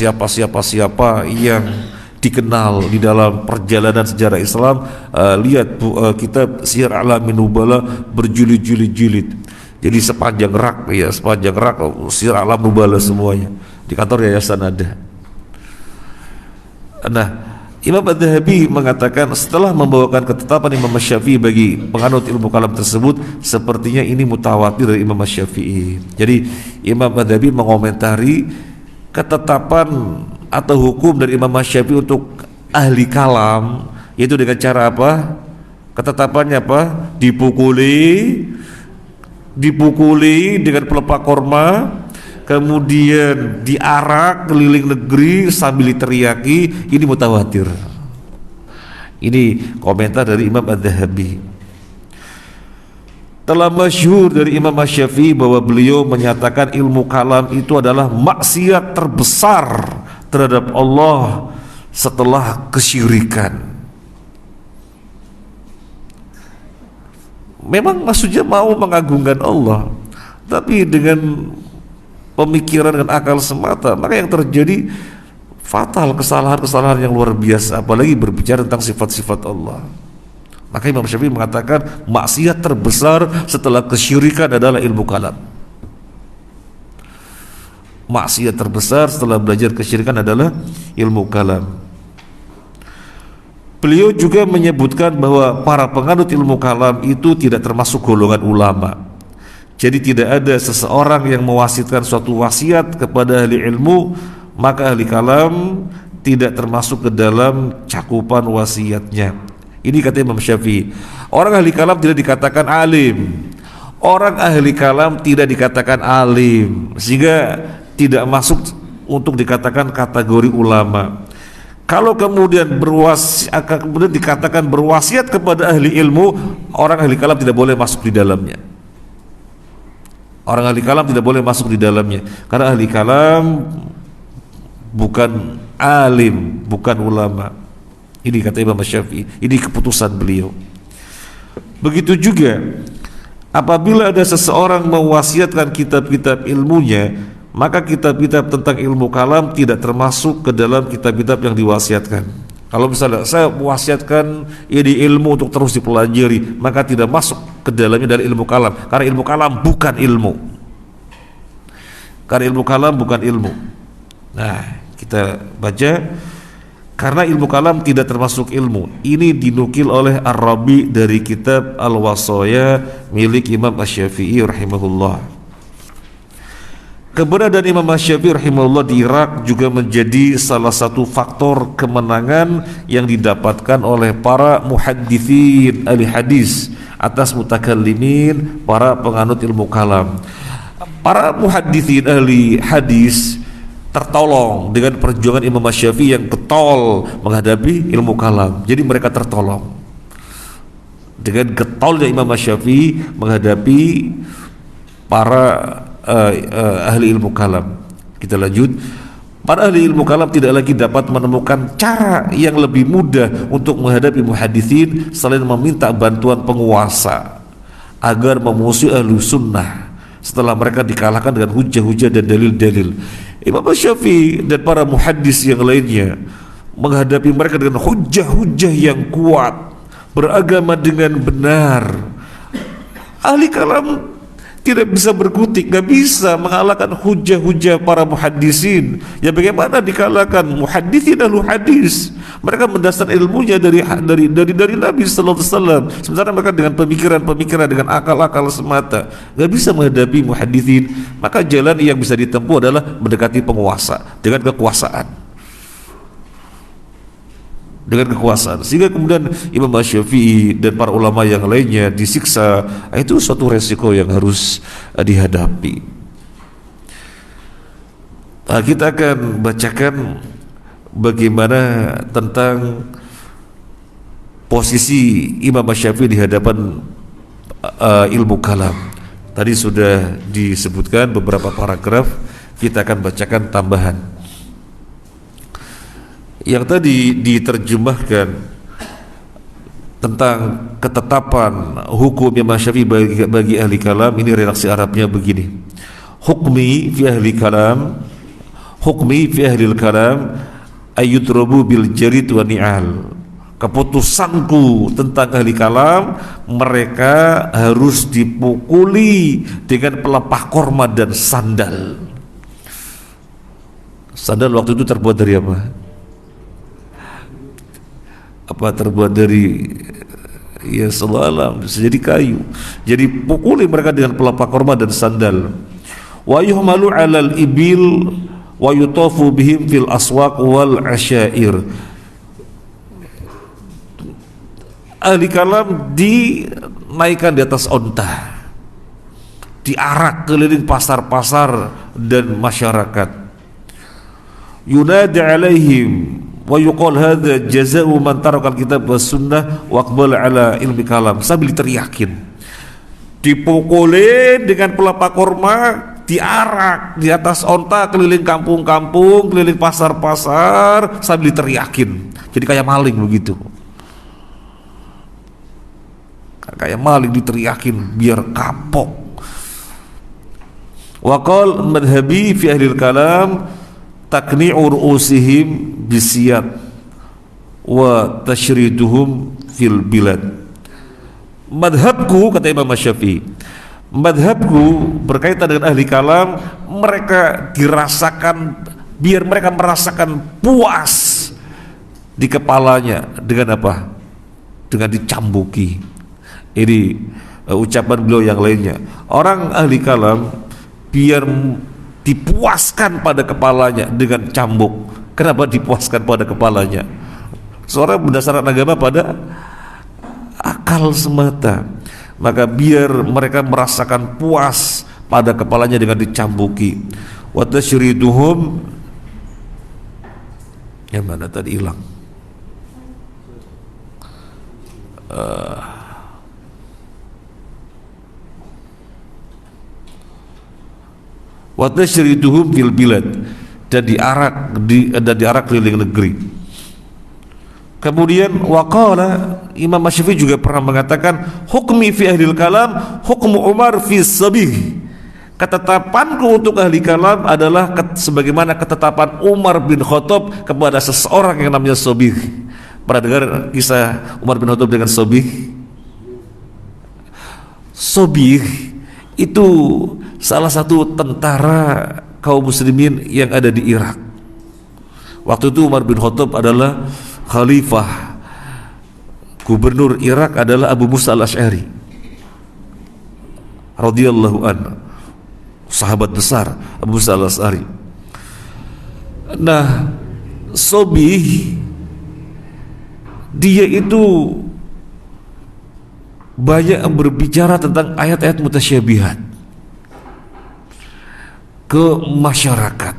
yang dikenal di dalam perjalanan sejarah Islam, lihat kitab Syiar A'lamin Nubala berjilid-jilid. Jadi sepanjang rak Syiar A'lam Nubala semuanya di kantor yayasan ada. Nah, Imam Adz-Dzahabi mengatakan setelah membawakan ketetapan Imam Asy-Syafi'i bagi penganut ilmu kalam tersebut, sepertinya ini mutawatir dari Imam Asy-Syafi'i. Jadi Imam Adz-Dzahabi mengomentari ketetapan atau hukum dari Imam Asy-Syafi'i untuk ahli kalam, yaitu dengan cara apa? Ketetapannya apa? Dipukuli dengan pelepah korma, kemudian diarak keliling negeri sambil diteriaki. Ini mutawatir. Ini komentar dari Imam Adz-Dzahabi. Telah masyhur dari Imam Asy-Syafi'i bahwa beliau menyatakan ilmu kalam itu adalah maksiat terbesar terhadap Allah setelah kesyirikan. Memang maksudnya mau mengagungkan Allah, tapi dengan pemikiran dan akal semata, maka yang terjadi fatal, kesalahan-kesalahan yang luar biasa, apalagi berbicara tentang sifat-sifat Allah. Maka Imam Syafi'i mengatakan maksiat terbesar setelah kesyirikan adalah ilmu kalam. Maksiat terbesar setelah belajar kesyirikan adalah ilmu kalam. Beliau juga menyebutkan bahwa para penganut ilmu kalam itu tidak termasuk golongan ulama. Jadi tidak ada seseorang yang mewasitkan suatu wasiat kepada ahli ilmu, maka ahli kalam tidak termasuk ke dalam cakupan wasiatnya. Ini kata Imam Syafi'i. Orang ahli kalam tidak dikatakan alim, orang ahli kalam tidak dikatakan alim, sehingga tidak masuk untuk dikatakan kategori ulama. Kalau kemudian dikatakan berwasiat kepada ahli ilmu, orang ahli kalam tidak boleh masuk di dalamnya. Orang ahli kalam tidak boleh masuk di dalamnya, karena ahli kalam bukan alim, bukan ulama. Ini kata Imam Syafi'i, ini keputusan beliau. Begitu juga apabila ada seseorang mewasiatkan kitab-kitab ilmunya, maka kitab-kitab tentang ilmu kalam tidak termasuk ke dalam kitab-kitab yang diwasiatkan. Kalau misalnya saya mewasiatkan ini ilmu untuk terus dipelajari, maka tidak masuk ke dalamnya dari ilmu kalam, karena ilmu kalam bukan ilmu. Karena ilmu kalam bukan ilmu. Nah, kita baca, karena ilmu kalam tidak termasuk ilmu. Ini dinukil oleh Ar-Rabi dari kitab Al-Wasaya milik Imam Asy-Syafi'i rahimahullah. Keberadaan Imam Asy-Syafi'i rahimahullah di Irak juga menjadi salah satu faktor kemenangan yang didapatkan oleh para muhadditsin ahli hadis atas mutakallimin, para penganut ilmu kalam. Para muhadditsin ahli hadis tertolong dengan perjuangan Imam Asy-Syafi'i yang getol menghadapi ilmu kalam. Jadi mereka tertolong dengan getolnya Imam Asy-Syafi'i menghadapi para ahli ilmu kalam. Kita lanjut. Para ahli ilmu kalam tidak lagi dapat menemukan cara yang lebih mudah untuk menghadapi muhaditsin selain meminta bantuan penguasa agar memusuhi ahli sunnah. setelah mereka dikalahkan dengan hujah-hujah dan dalil-dalil. Imam Syafi'i dan para muhaddis yang lainnya menghadapi mereka dengan hujah-hujah yang kuat, beragama dengan benar. Ahli kalam tidak bisa berkutik, nggak bisa mengalahkan hujah-hujah para muhaddisin. Ya bagaimana dikalahkan muhadditsin ahlu hadis? Mereka mendasar ilmunya dari Nabi sallallahu alaihi wasallam. Sementara mereka dengan pemikiran-pemikiran, dengan akal-akal semata, nggak bisa menghadapi muhadditsin. Maka jalan yang bisa ditempuh adalah mendekati penguasa dengan kekuasaan. Sehingga kemudian Imam Syafi'i dan para ulama yang lainnya disiksa. Itu suatu resiko yang harus dihadapi. Kita akan bacakan bagaimana tentang posisi Imam Syafi'i di hadapan ilmu kalam. Tadi sudah disebutkan beberapa paragraf, kita akan bacakan tambahan. Yang tadi diterjemahkan tentang ketetapan hukum Imam Syafi'i bagi ahli kalam, ini redaksi Arabnya begini: hukmi fi ahli kalam ayyudrabu bil jarid wa ni'al. Keputusanku tentang ahli kalam, mereka harus dipukuli dengan pelepah korma dan sandal. Sandal waktu itu terbuat dari apa? Terbuat dari, ya sallallahu, bisa jadi kayu. Jadi pukuli mereka dengan pelepah korma dan sandal. Wa yuhmalu 'alal ibil wa yutafu bihim fil aswaq wal asyair. Ahli kalam dinaikkan di atas onta, diarak keliling pasar-pasar dan masyarakat. Yunadi alaihim wa yuqal hadza jazaa'u man taraka al-kitab was sunnah wa aqbala ala ilmi kalam, sambil teriakin, dipukuli dengan pelepah korma, diarak di atas onta keliling kampung-kampung, keliling pasar-pasar sambil teriakin. Jadi kayak maling begitu, kayak maling diteriakin biar kapok. Wa qal madhhabi fi ahli al-kalam takni'u ru'usihim bisiyat wa tashriduhum fil bilad. Madhabku, kata Imam Syafi'i, madhabku berkaitan dengan ahli kalam, mereka dirasakan, biar mereka merasakan puas di kepalanya dengan apa? Dengan dicambuki. Ini ucapan beliau yang lainnya. Orang ahli kalam biar dipuaskan pada kepalanya dengan cambuk. Kenapa dipuaskan pada kepalanya? Seorang berdasarkan agama pada akal semata, maka biar mereka merasakan puas pada kepalanya dengan dicambuki. Wa tashriduhum, yang mana tadi hilang? Wa tashriduhum fil bilad, dan diarak keliling negeri. Kemudian waqala, Imam Syafi'i juga pernah mengatakan, hukmi fi ahli kalam hukmu Umar fi sabih. Ketetapanku untuk ahli kalam adalah sebagaimana ketetapan Umar bin Khattab kepada seseorang yang namanya Sabih. Pernah dengar kisah Umar bin Khattab dengan Sabih? Sabih itu salah satu tentara kaum muslimin yang ada di Irak. Waktu itu Umar bin Khattab adalah khalifah. Gubernur Irak adalah Abu Musa al-Asy'ari radhiyallahu anhu, sahabat besar Abu Musa al-Asy'ari. Nah, Sabih dia itu banyak berbicara tentang ayat-ayat mutasyabihat ke masyarakat,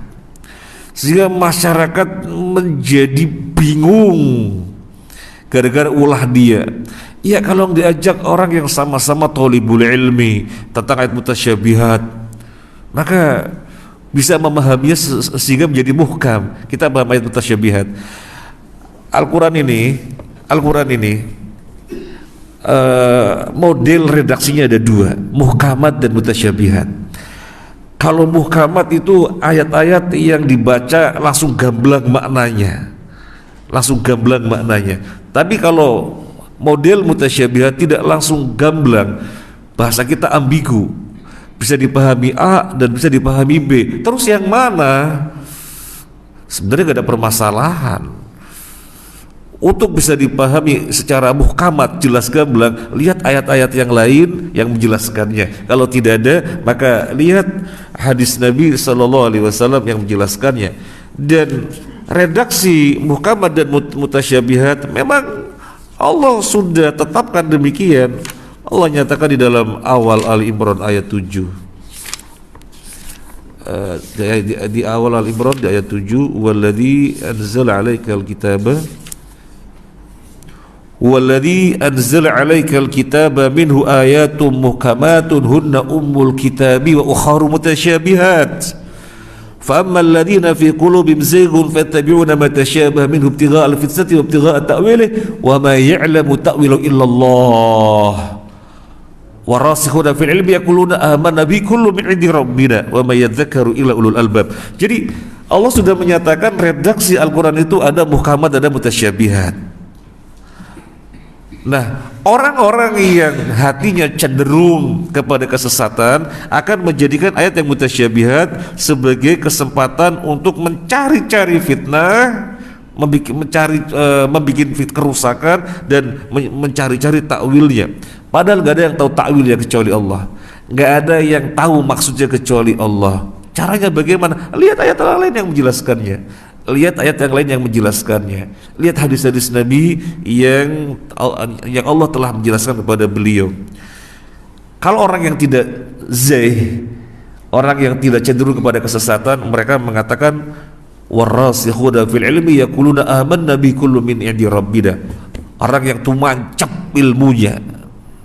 sehingga masyarakat menjadi bingung gara-gara ulah dia. Ya, kalau diajak orang yang sama-sama thalibul ilmi tentang ayat mutasyabihat, maka bisa memahaminya sehingga menjadi muhkam. Kita paham ayat mutasyabihat. Al-Quran ini model redaksinya ada dua, muhkamat dan mutasyabihat. Kalau muhkamat itu ayat-ayat yang dibaca langsung gamblang maknanya, Tapi kalau model mutasyabihat tidak langsung gamblang, bahasa kita ambigu, bisa dipahami A dan bisa dipahami B. Terus yang mana? Sebenarnya gak ada permasalahan. Untuk bisa dipahami secara muhkamat, jelas gamblang, lihat ayat-ayat yang lain yang menjelaskannya. Kalau tidak ada, maka lihat hadis Nabi SAW yang menjelaskannya. Dan redaksi muhkamat dan mutasyabihat memang Allah sudah tetapkan demikian. Allah nyatakan di dalam awal Ali Imran ayat 7. Di awal Al-Imran di ayat 7, walladzi anzala 'alaikal kitaba والذي أنزل عليك الكتاب منه آيات محكمات هن أم الكتاب وأخر متشابهات فأما الذين في قلوبهم زيغ فيتبعون ما تشابه منه ابتغاء الفتنة وابتغاء تأويله وما يعلم تأويله إلا الله والراسخون في العلم يقولون آمنا به كل من عند ربنا وما يذكر إلا أولو الألباب. Jadi Allah sudah menyatakan redaksi Al-Quran itu ada muhkamat, ada mutasyabihat. Nah, orang-orang yang hatinya cenderung kepada kesesatan akan menjadikan ayat yang mutasyabihat sebagai kesempatan untuk mencari-cari fitnah, membuat kerusakan dan mencari-cari takwilnya. Padahal gak ada yang tahu takwilnya kecuali Allah. Gak ada yang tahu maksudnya kecuali Allah. Caranya bagaimana? Lihat ayat lain yang menjelaskannya. Lihat ayat yang lain yang menjelaskannya. Lihat hadis-hadis Nabi yang Allah telah menjelaskan kepada beliau. Kalau orang yang tidak orang yang tidak cenderung kepada kesesatan, mereka mengatakan warasikhuna fil ilmi yaquluna amanna bi kullu min indi rabbina. Orang yang tumancap ilmunya,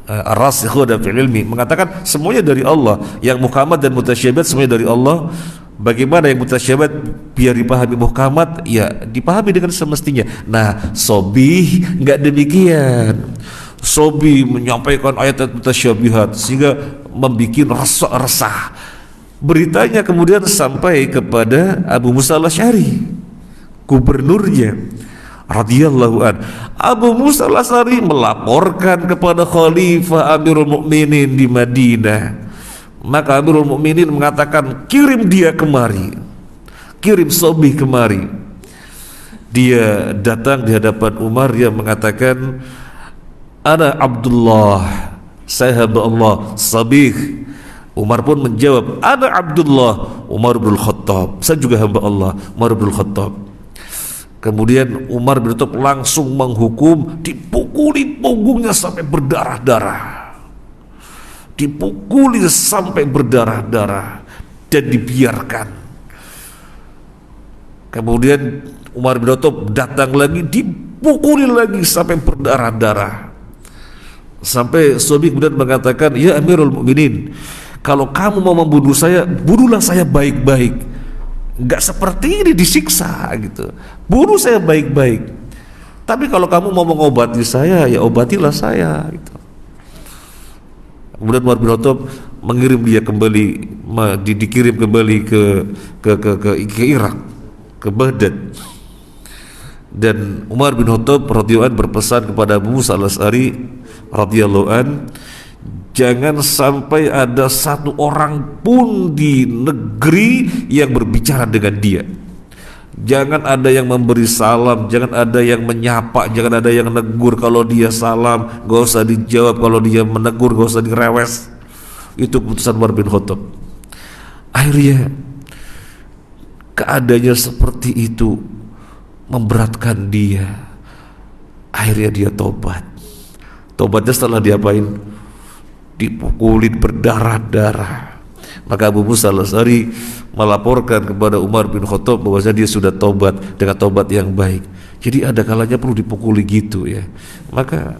arasikhuna fil ilmi, mengatakan semuanya dari Allah. Yang muhkamat dan mutasyabihat semuanya dari Allah. Bagaimana yang mutasyabihat biar dipahami muhkamat? Ya dipahami dengan semestinya. Nah, Sobih nggak demikian. Sobih menyampaikan ayat mutasyabihat sehingga membuat resah. Beritanya kemudian sampai kepada Abu Musa al-Asy'ari, gubernurnya radhiyallahu an. Abu Musa al-Asy'ari melaporkan kepada Khalifah Amirul Mukminin di Madinah. Maka Amirul Mukminin mengatakan, kirim dia kemari, kirim Sobih kemari. Dia datang di hadapan Umar, dia mengatakan, ana Abdullah, saya hamba Allah, Sobih. Umar pun menjawab, ana Abdullah, Umar bin Khattab, saya juga hamba Allah, Umar bin Khattab. Kemudian Umar bin Khattab langsung menghukum, dipukuli punggungnya sampai berdarah-darah, dipukuli sampai berdarah-darah dan dibiarkan. Kemudian Umar bin Khattab datang lagi, dipukuli lagi sampai berdarah-darah. Sampai Sobih kemudian mengatakan, ya Amirul Mukminin, kalau kamu mau membunuh saya, bunuhlah saya baik-baik, nggak seperti ini disiksa gitu. Bunuh saya baik-baik. Tapi kalau kamu mau mengobati saya, ya obatilah saya gitu. Kemudian Umar bin Khattab mengirim dia kembali, dikirim kembali ke Irak, ke Baghdad. Dan Umar bin Khattab radhiyallahu anhu berpesan kepada Abu Musa al-Asy'ari radhiyallahu anhu, jangan sampai ada satu orang pun di negeri yang berbicara dengan dia. Jangan ada yang memberi salam, jangan ada yang menyapa, jangan ada yang negur. Kalau dia salam gak usah dijawab, kalau dia menegur gak usah direwes. Itu keputusan Umar bin Khattab. Akhirnya keadaannya seperti itu memberatkan dia. Akhirnya dia tobat. Tobatnya setelah diapain? Dipukulin berdarah-darah. Maka Abu Musa al-Asy'ari melaporkan kepada Umar bin Khattab bahwasanya dia sudah tobat dengan tobat yang baik. Jadi ada kalanya perlu dipukuli gitu ya. Maka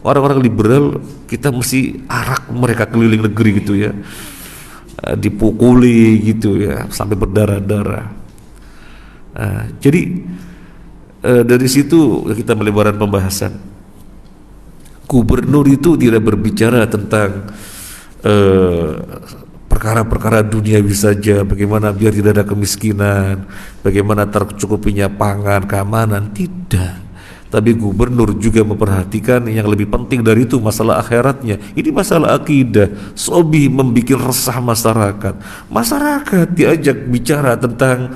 orang-orang liberal kita mesti arak mereka keliling negeri gitu ya, dipukuli gitu ya sampai berdarah-darah. Jadi dari situ kita melebarkan pembahasan. Gubernur itu tidak berbicara tentang perkara-perkara duniawi saja, bagaimana biar tidak ada kemiskinan, bagaimana tercukupinya pangan, keamanan, tidak. Tapi gubernur juga memperhatikan yang lebih penting dari itu, masalah akhiratnya. Ini masalah akidah. Sobi membuat resah masyarakat. Masyarakat diajak bicara tentang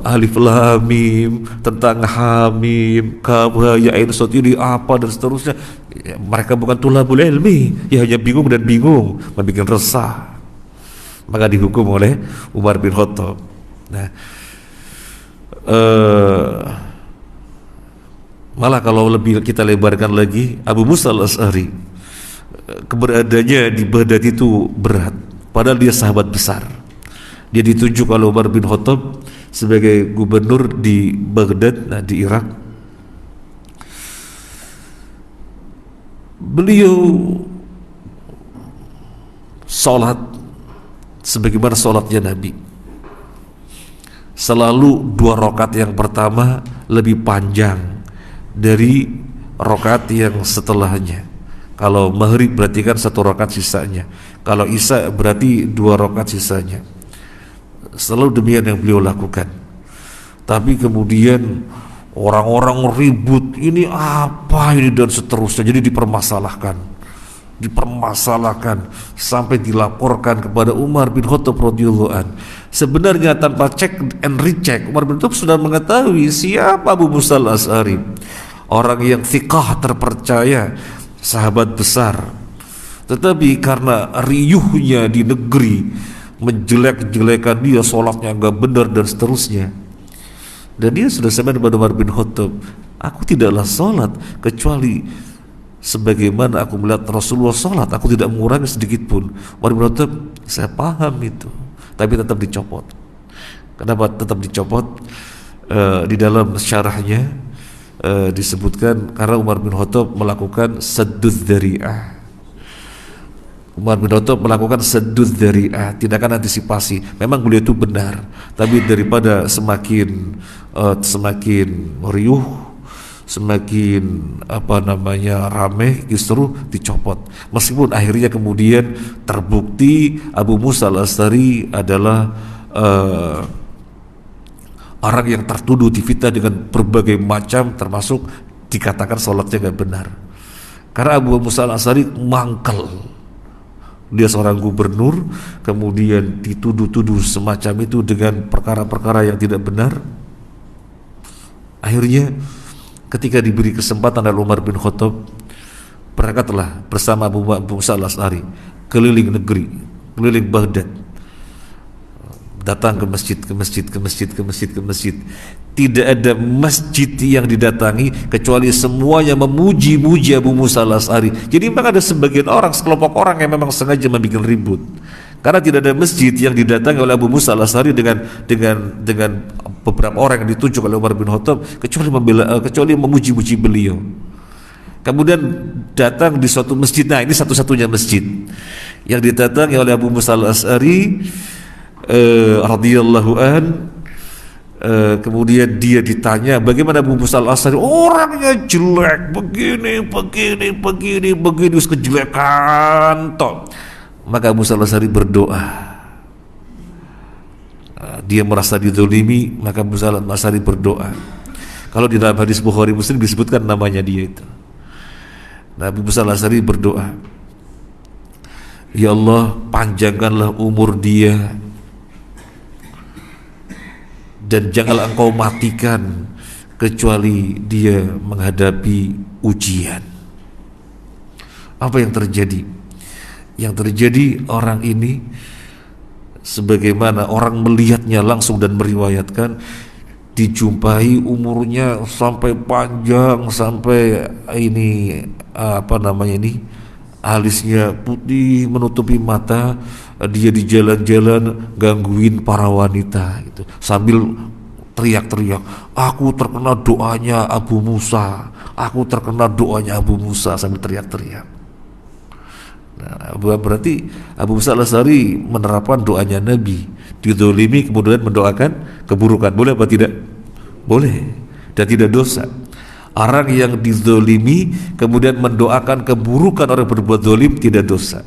alif lam mim, tentang hamim, kaf ya ain sod ini apa dan seterusnya. Ya, mereka bukan tulabul ilmi, ya hanya bingung dan bingung, membuat resah. Maka dihukum oleh Umar bin Khattab. Nah, malah kalau lebih kita lebarkan lagi, Abu Musa al-Asy'ari keberadaannya di Baghdad itu berat, padahal dia sahabat besar. Dia ditunjuk oleh Umar bin Khattab sebagai gubernur di Baghdad, nah di Irak. Beliau sholat sebagaimana sholatnya Nabi. Selalu 2 rakaat yang pertama lebih panjang dari rakaat yang setelahnya. Kalau maghrib berarti kan 1 rakaat sisanya. Kalau isya berarti 2 rakaat sisanya. Selalu demikian yang beliau lakukan. Tapi kemudian orang-orang ribut, ini apa ini dan seterusnya. Jadi dipermasalahkan sampai dilaporkan kepada Umar bin Khattab radhiyallahu an. Sebenarnya tanpa cek and recheck, Umar bin Khattab sudah mengetahui siapa Abu Musa al-Asy'ari, orang yang thiqah, terpercaya, sahabat besar. Tetapi karena riuhnya di negeri menjelek-jelekan dia, sholatnya enggak benar dan seterusnya, dan dia sudah sampai kepada Umar bin Khattab, aku tidaklah sholat kecuali sebagaimana aku melihat Rasulullah sholat, aku tidak mengurangi sedikit pun. Umar bin Khattab, saya paham itu, tapi tetap dicopot. Kenapa tetap dicopot? Di dalam syarahnya disebutkan karena Umar bin Khattab melakukan saddud dzari'ah. Umar bin Khattab melakukan saddud dzari'ah, tindakan antisipasi. Memang beliau itu benar, tapi daripada semakin riuh, semakin rame, justru dicopot. Meskipun akhirnya kemudian terbukti Abu Musa al-Asy'ari adalah orang yang tertuduh difitnah dengan berbagai macam, termasuk dikatakan sholatnya gak benar. Karena Abu Musa al-Asy'ari mangkel. Dia seorang gubernur, kemudian dituduh-tuduh semacam itu dengan perkara-perkara yang tidak benar. Akhirnya ketika diberi kesempatan oleh Umar bin Khattab, berangkatlah bersama Abu Musa al-Asy'ari keliling negeri, keliling Baghdad, datang ke masjid. Tidak ada masjid yang didatangi kecuali semuanya memuji-muji Abu Musa al-Asy'ari. Jadi memang ada sebagian orang, sekelompok orang yang memang sengaja membuat ribut, karena tidak ada masjid yang didatangi oleh Abu Musa al-Asy'ari dengan beberapa orang yang ditunjuk oleh Umar bin Khattab kecuali memuji-muji beliau. Kemudian datang di suatu masjid, nah ini satu-satunya masjid yang didatangi oleh Abu Musa al-Asy'ari radhiyallahu an. Kemudian dia ditanya bagaimana Abu Musa al-Asy'ari, orangnya jelek, begini, kejelekan toh. Maka Abu Musa al-Asy'ari berdoa. Dia merasa dizalimi, maka Abu Musa al-Asy'ari berdoa. Kalau di dalam hadis Bukhari Muslim disebutkan namanya dia itu. Nah, Abu Musa al-Asy'ari berdoa, ya Allah, panjangkanlah umur dia, dan janganlah engkau matikan kecuali dia menghadapi ujian. Apa yang terjadi? Yang terjadi, orang ini sebagaimana orang melihatnya langsung dan meriwayatkan, dijumpai umurnya sampai panjang, sampai alisnya putih menutupi mata. Dia di jalan-jalan gangguin para wanita gitu, sambil teriak-teriak, aku terkena doanya Abu Musa, sambil teriak-teriak. Nah, berarti Abu Musa al-Asy'ari menerapkan doanya Nabi, dizalimi kemudian mendoakan keburukan. Boleh apa tidak? Boleh, dan tidak dosa. Orang yang dizalimi kemudian mendoakan keburukan orang berbuat zalim tidak dosa.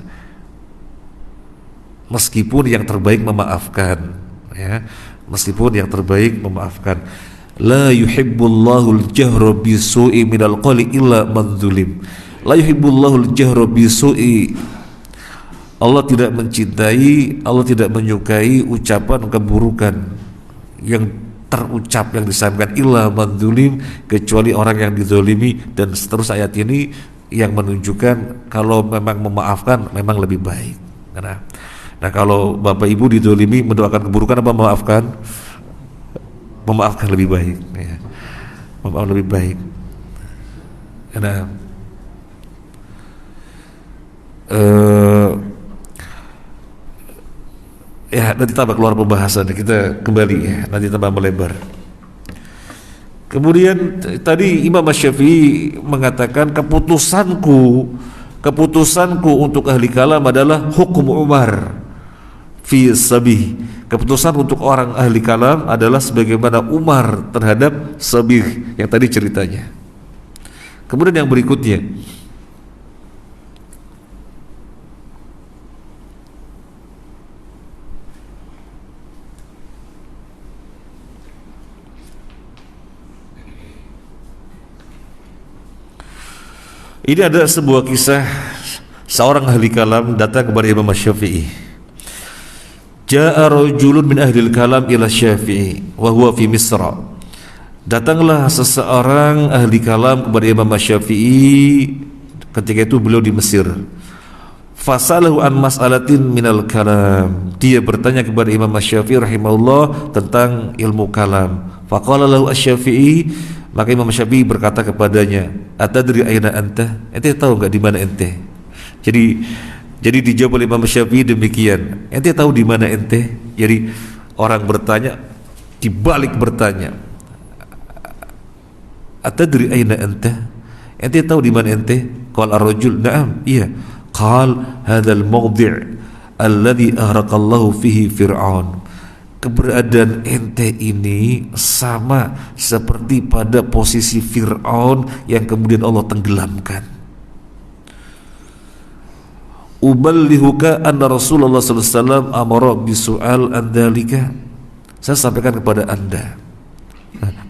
meskipun yang terbaik memaafkan, ya, meskipun yang terbaik memaafkan. La yuhibbullahu al-jahra bisu'i minal qawli illa man zulim. La yuhibbullahu al-jahra bisu'i, Allah tidak mencintai, Allah tidak menyukai ucapan keburukan yang terucap, yang disampaikan illa man zulim, kecuali orang yang dizolimi. Dan seterusnya ayat ini yang menunjukkan kalau memang memaafkan memang lebih baik. Nah kalau bapak ibu dizolimi, mendoakan keburukan apa memaafkan? Memaafkan lebih baik, ya. Memaafkan lebih baik. Karena ya nanti tambah keluar pembahasan, kita kembali ya, nanti tambah melebar. Kemudian tadi Imam Syafi'i mengatakan keputusanku untuk ahli kalam adalah hukum Umar fi sabih. Keputusan untuk orang ahli kalam adalah sebagaimana Umar terhadap sabih yang tadi ceritanya. Kemudian yang berikutnya, ini ada sebuah kisah seorang ahli kalam datang kepada Imam Syafi'i. Ja'a rajulun min ahli kalam ila Syafi'i wa huwa fi Misra. Datanglah seseorang ahli kalam kepada Imam Syafi'i ketika itu beliau di Mesir. Fasalahu an mas'alatin minal kalam. Dia bertanya kepada Imam Syafi'i rahimahullah tentang ilmu kalam. Faqala lahu asy-Syafi'i, maka Imam Syafi'i berkata kepadanya, atadri aina anta? Ente tahu enggak di mana ente? Jadi dijawab oleh Imam Syafi'i demikian, ente tahu di mana ente? Jadi orang bertanya, dibalik bertanya, atadri aina anta? Ente tahu di mana ente? Qala ar-rajul, na'am, iya. Qal hadzal mawdi' alladhi ahraqallahu fihi Fir'aun. Keberadaan ente ini sama seperti pada posisi Fir'aun yang kemudian Allah tenggelamkan. Uballihuka anna Rasulullah sallallahu alaihi wasallam amara bisu'al an dzalika. Saya sampaikan kepada anda,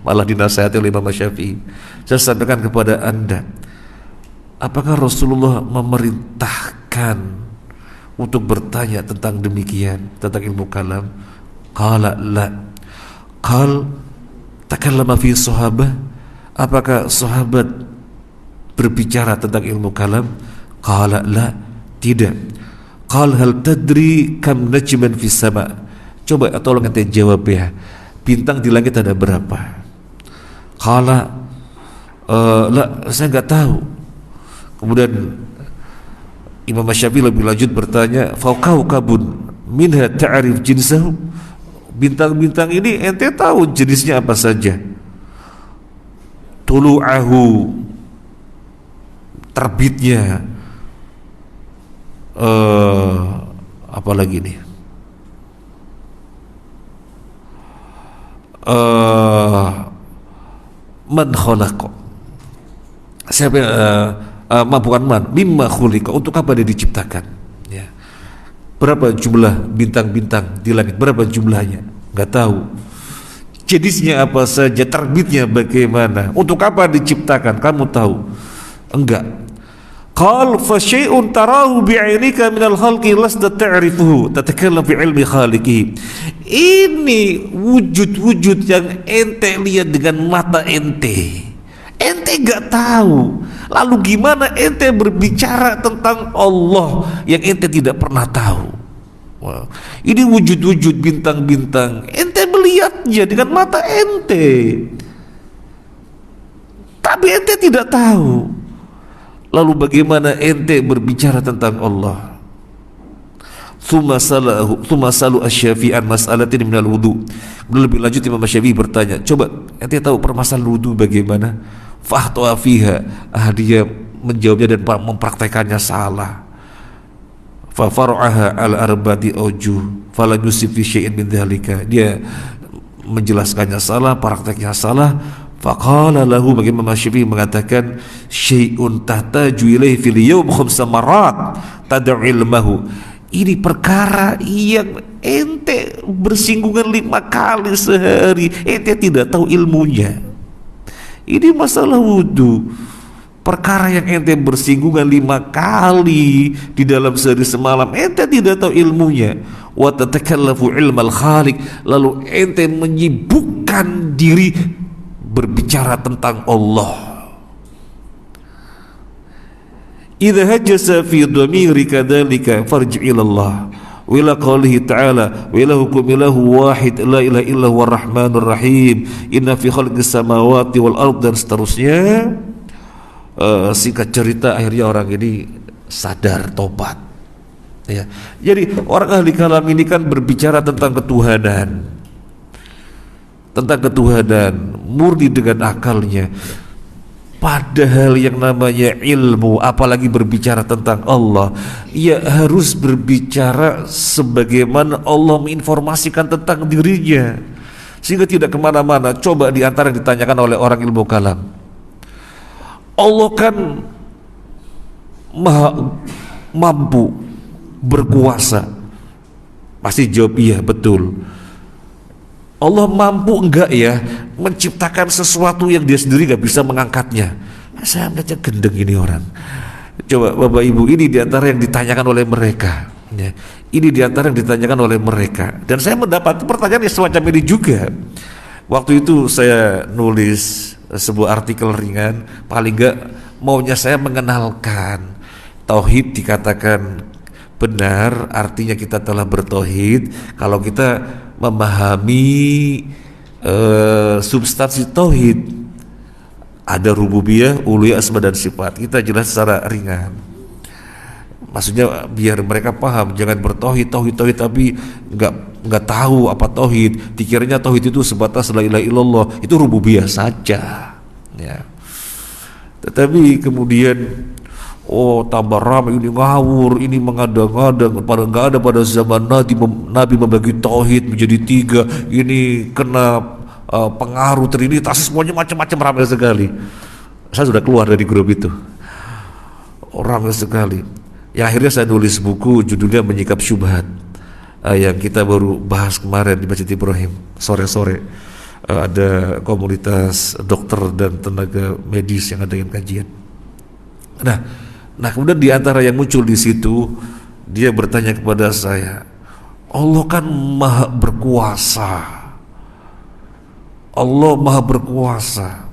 malah dinasihati oleh Imam Syafi'i. Saya sampaikan kepada anda, apakah Rasulullah memerintahkan untuk bertanya tentang demikian, tentang ilmu kalam? Qala la. Qal takallama fi sahabah. Apakah sahabat berbicara tentang ilmu kalam? Qala la, tidak. Qal hal tadri kam najman fi sama. Coba tolong ente jawab ya, bintang di langit ada berapa? Qala la, saya enggak tahu. Kemudian Imam Syafi'i lebih lanjut bertanya, faqau kabun minha ta'rif jinsahu. Bintang-bintang ini ente tahu jenisnya apa saja? Tulu'ahu, terbitnya, apa lagi nih? Man khalaqa, siapa? Bukan man, mimma khuliqa, untuk apa dia diciptakan? Ya. Berapa jumlah bintang-bintang di langit? Berapa jumlahnya? Nggak tahu. Jenisnya apa saja? Terbitnya bagaimana? Untuk apa diciptakan? Kamu tahu? Enggak. Qal fa syai'un tarahu bi'ainika minal khalqi lasda ta'rifuhu tatakallam fi ilmi khaliqihi. Ini wujud-wujud yang ente lihat dengan mata ente. Ente nggak tahu. Lalu gimana ente berbicara tentang Allah yang ente tidak pernah tahu? Wow. Ini wujud-wujud bintang-bintang, ente melihatnya dengan mata ente, tapi ente tidak tahu. Lalu bagaimana ente berbicara tentang Allah? Tsumma salu asy-Syafi'i an mas'alatin minal wudu. Lebih lanjut Imam Syafi'i bertanya, coba ente tahu permasalahan wudu bagaimana? Fahtoa fiha, dia menjawabnya dan mempraktekannya salah. Fa far'aha al arba'ati aujuh fala yusif fi syai'in min dzalika. Dia menjelaskannya salah, prakteknya salah. Faqala lahu, bagi Imam Syafi'i mengatakan, syai'un tahtaju ilaihi fil yawm khamsa marat tad'u ilmahu. Ini perkara yang ente bersinggungan 5 kali sehari, ente tidak tahu ilmunya. Ini masalah wudu, perkara yang ente bersinggungan 5 kali di dalam sehari semalam, ente tidak tahu ilmunya. Wa tatakallafu ilmal khaliq, lalu ente menyibukkan diri berbicara tentang Allah. Idza hajjasa fi dhamiri kadzalika farji' ila Allah wa ila qoulihi ta'ala wa ilahukum ilahu wahid la ilaha illa huwar rahmanur rahim inna fi khalqis samawati wal ard, dan seterusnya. Singkat cerita, akhirnya orang ini sadar, tobat, ya. Jadi orang ahli kalam ini kan berbicara tentang ketuhanan, murni dengan akalnya. Padahal yang namanya ilmu, apalagi berbicara tentang Allah, ia harus berbicara sebagaimana Allah menginformasikan tentang dirinya, sehingga tidak kemana-mana. Coba di antara yang ditanyakan oleh orang ilmu kalam, Allah kan maha mampu, berkuasa. Pasti jawab iya, betul. Allah mampu enggak ya menciptakan sesuatu yang dia sendiri gak bisa mengangkatnya? Saya melihatnya gendeng ini orang. Coba Bapak Ibu, ini diantara yang ditanyakan oleh mereka, ya. Ini diantara yang ditanyakan oleh mereka. Dan saya mendapat pertanyaan yang semacam ini juga. Waktu itu saya nulis sebuah artikel ringan, paling enggak maunya saya mengenalkan tauhid dikatakan benar, artinya kita telah bertauhid kalau kita memahami substansi tauhid. Ada rububiyah, uluhiyah, asma dan sifat. Kita jelas secara ringan. Maksudnya biar mereka paham, jangan bertauhid tapi nggak tahu apa tauhid. Dikiranya tauhid itu sebatas la ilaha illallah, itu rububiyah saja, ya. Tetapi kemudian tambah ramai, ini ngawur, ini mengada-ngada, pada nggak ada pada zaman Nabi membagi tauhid menjadi 3, ini kena pengaruh trinitas, semuanya macam-macam, ramai sekali. Saya sudah keluar dari grup itu, ramai sekali. Yang akhirnya saya nulis buku judulnya Menyikap Syubhat, yang kita baru bahas kemarin di Masjid Ibrahim sore-sore. Ada komunitas dokter dan tenaga medis yang ada yang kajian. Nah kemudian di antara yang muncul di situ, dia bertanya kepada saya, Allah kan maha berkuasa. Allah maha berkuasa,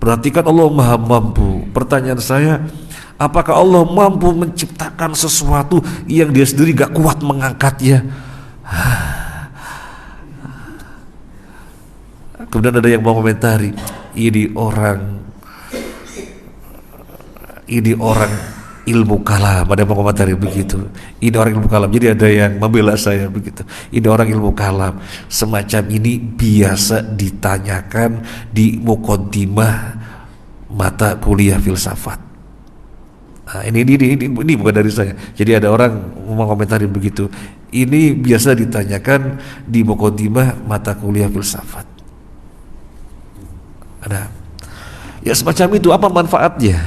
berarti kan Allah maha mampu. Pertanyaan saya, apakah Allah mampu menciptakan sesuatu yang dia sendiri gak kuat mengangkatnya? Kemudian ada yang mau komentari, ini orang ilmu kalam. Ada yang mau komentari begitu, ini orang ilmu kalam. Jadi ada yang membela saya begitu, ini orang ilmu kalam. Semacam ini biasa ditanyakan di muqaddimah mata kuliah filsafat. Nah, ini bukan dari saya. Jadi ada orang mau komentari begitu, ini biasa ditanyakan di muqaddimah mata kuliah filsafat. Ada ya semacam itu. Apa manfaatnya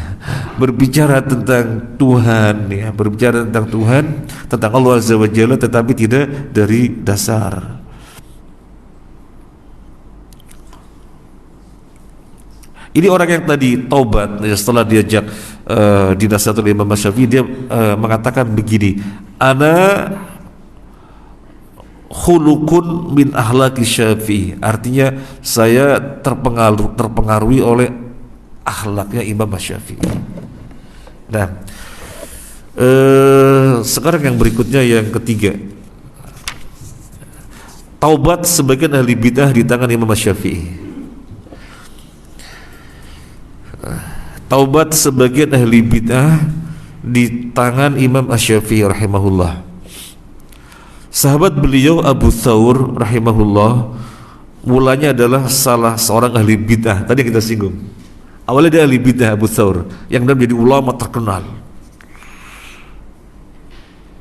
berbicara tentang Tuhan, ya, berbicara tentang Tuhan, tentang Allah Azza wa Jalla, tetapi tidak dari dasar. Ini orang yang tadi taubat, ya, setelah diajak dinasihatul Imam Syafi'i, dia mengatakan begini, ana khulukun min ahlaki Syafi'i, artinya saya terpengaruhi oleh akhlaknya Imam Syafi'i. Nah, sekarang yang berikutnya, yang ketiga, taubat sebagian ahli bidah di tangan Imam Syafi'i. Taubat sebagian ahli bidah di tangan Imam Syafi'i rahimahullah. Sahabat beliau Abu Thawr rahimahullah mulanya adalah salah seorang ahli bidah. Tadi kita singgung, awalnya dia ahli bidah, Abu Thawr, yang menjadi ulama terkenal,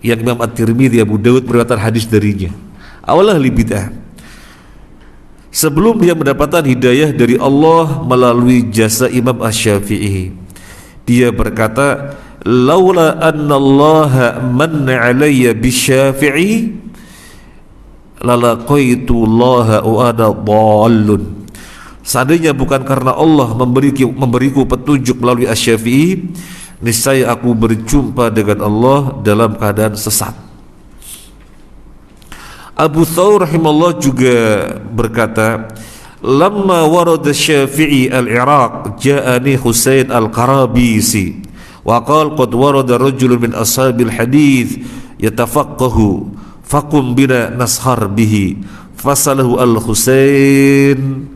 yang Imam At-Tirmidzi, Abu Dawud meriwayatkan hadis darinya. Awalnya ahli bidah, sebelum dia mendapatkan hidayah dari Allah melalui jasa Imam Asy-Syafi'i. Dia berkata, laula anna Allah manna alayya bisyafi'i lalaqaitu Allah wa ana dhallun. Seandainya bukan karena Allah memberiku petunjuk melalui Asy-Syafi'i, niscaya aku berjumpa dengan Allah dalam keadaan sesat. Abu Thawr rahimahullah juga berkata, lamma warada Syafi'i al-Iraq ja'ani Husain al-Qarabisi wa qala qad warada rajulun min ashabil hadith yatafaqqahu faqum bina nashar bihi fasalahu al-Husain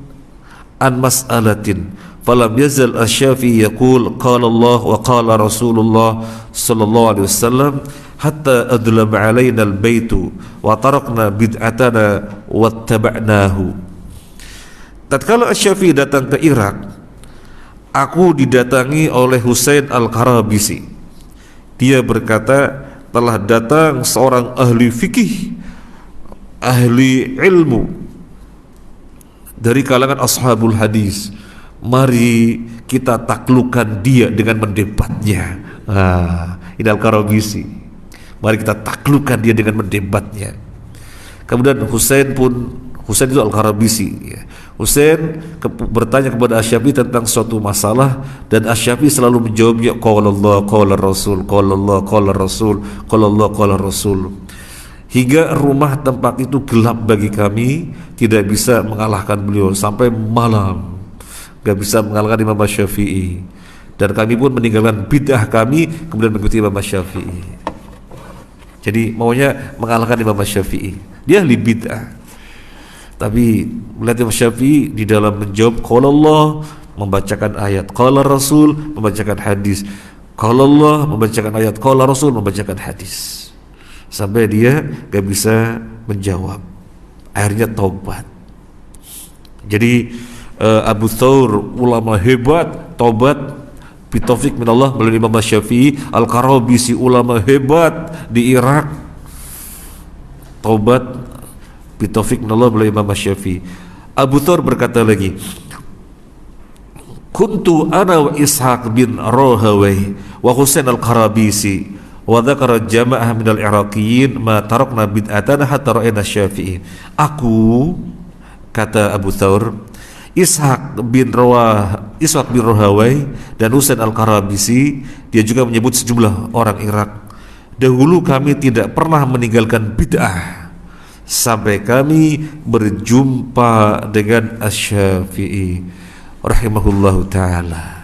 an mas'alatin falam yazal asy-Syafi'i yaqul qala Allah wa qala Rasulullah sallallahu alaihi wasallam hatta adlama alaina al-baitu wa tarakna bid'atana wattaba'nahu. Tatkala Asy-Syafi'i datang ke Irak, aku didatangi oleh Husain al-Qarabisi. Dia berkata, telah datang seorang ahli fikih, ahli ilmu dari kalangan ashabul hadis. Mari kita taklukkan dia dengan mendebatnya. Ini al-Qarabisi. Mari kita taklukkan dia dengan mendebatnya. Kemudian Husain itu al-Qarabisi, ya. Husain bertanya kepada Asy-Syafi'i tentang suatu masalah, dan Asy-Syafi'i selalu menjawabnya qala Allah qala Rasul, qala Allah qala Rasul, qala Allah qala Rasul, hingga rumah tempat itu gelap bagi kami, tidak bisa mengalahkan beliau sampai malam, gak bisa mengalahkan Imam Asy-Syafi'i, dan kami pun meninggalkan bid'ah kami kemudian mengikuti Imam Asy-Syafi'i. Jadi maunya mengalahkan Imam Asy-Syafi'i, dia ahli bid'ah. Tapi melihat Imam Syafi'i di dalam menjawab qala Allah, membacakan ayat, qala Rasul, membacakan hadis, qala Allah, membacakan ayat, qala Rasul, membacakan hadis, sampai dia gak bisa menjawab, akhirnya taubat. Jadi Abu Thawr ulama hebat, taubat bitaufik minallah melalui Imam Syafi'i. Al-Qarabisi ulama hebat di Irak, taubat bitaufik minallah melalui Imam Syafi'i. Abu Thawr berkata lagi, kuntu ana wa Ishaq bin Rahawai wa Husain al-Qarabisi wa dzakara jama'ah minal Iraqiyin ma tarakna bid'atana hatta ra'ayna Syafi'i. Aku, kata Abu Thawr, Ishaq bin Rahawai dan Husain al-Qarabisi, dia juga menyebut sejumlah orang Irak, dahulu kami tidak pernah meninggalkan bid'ah sampai kami berjumpa dengan Asy-Syafi'i rahimahullahu ta'ala.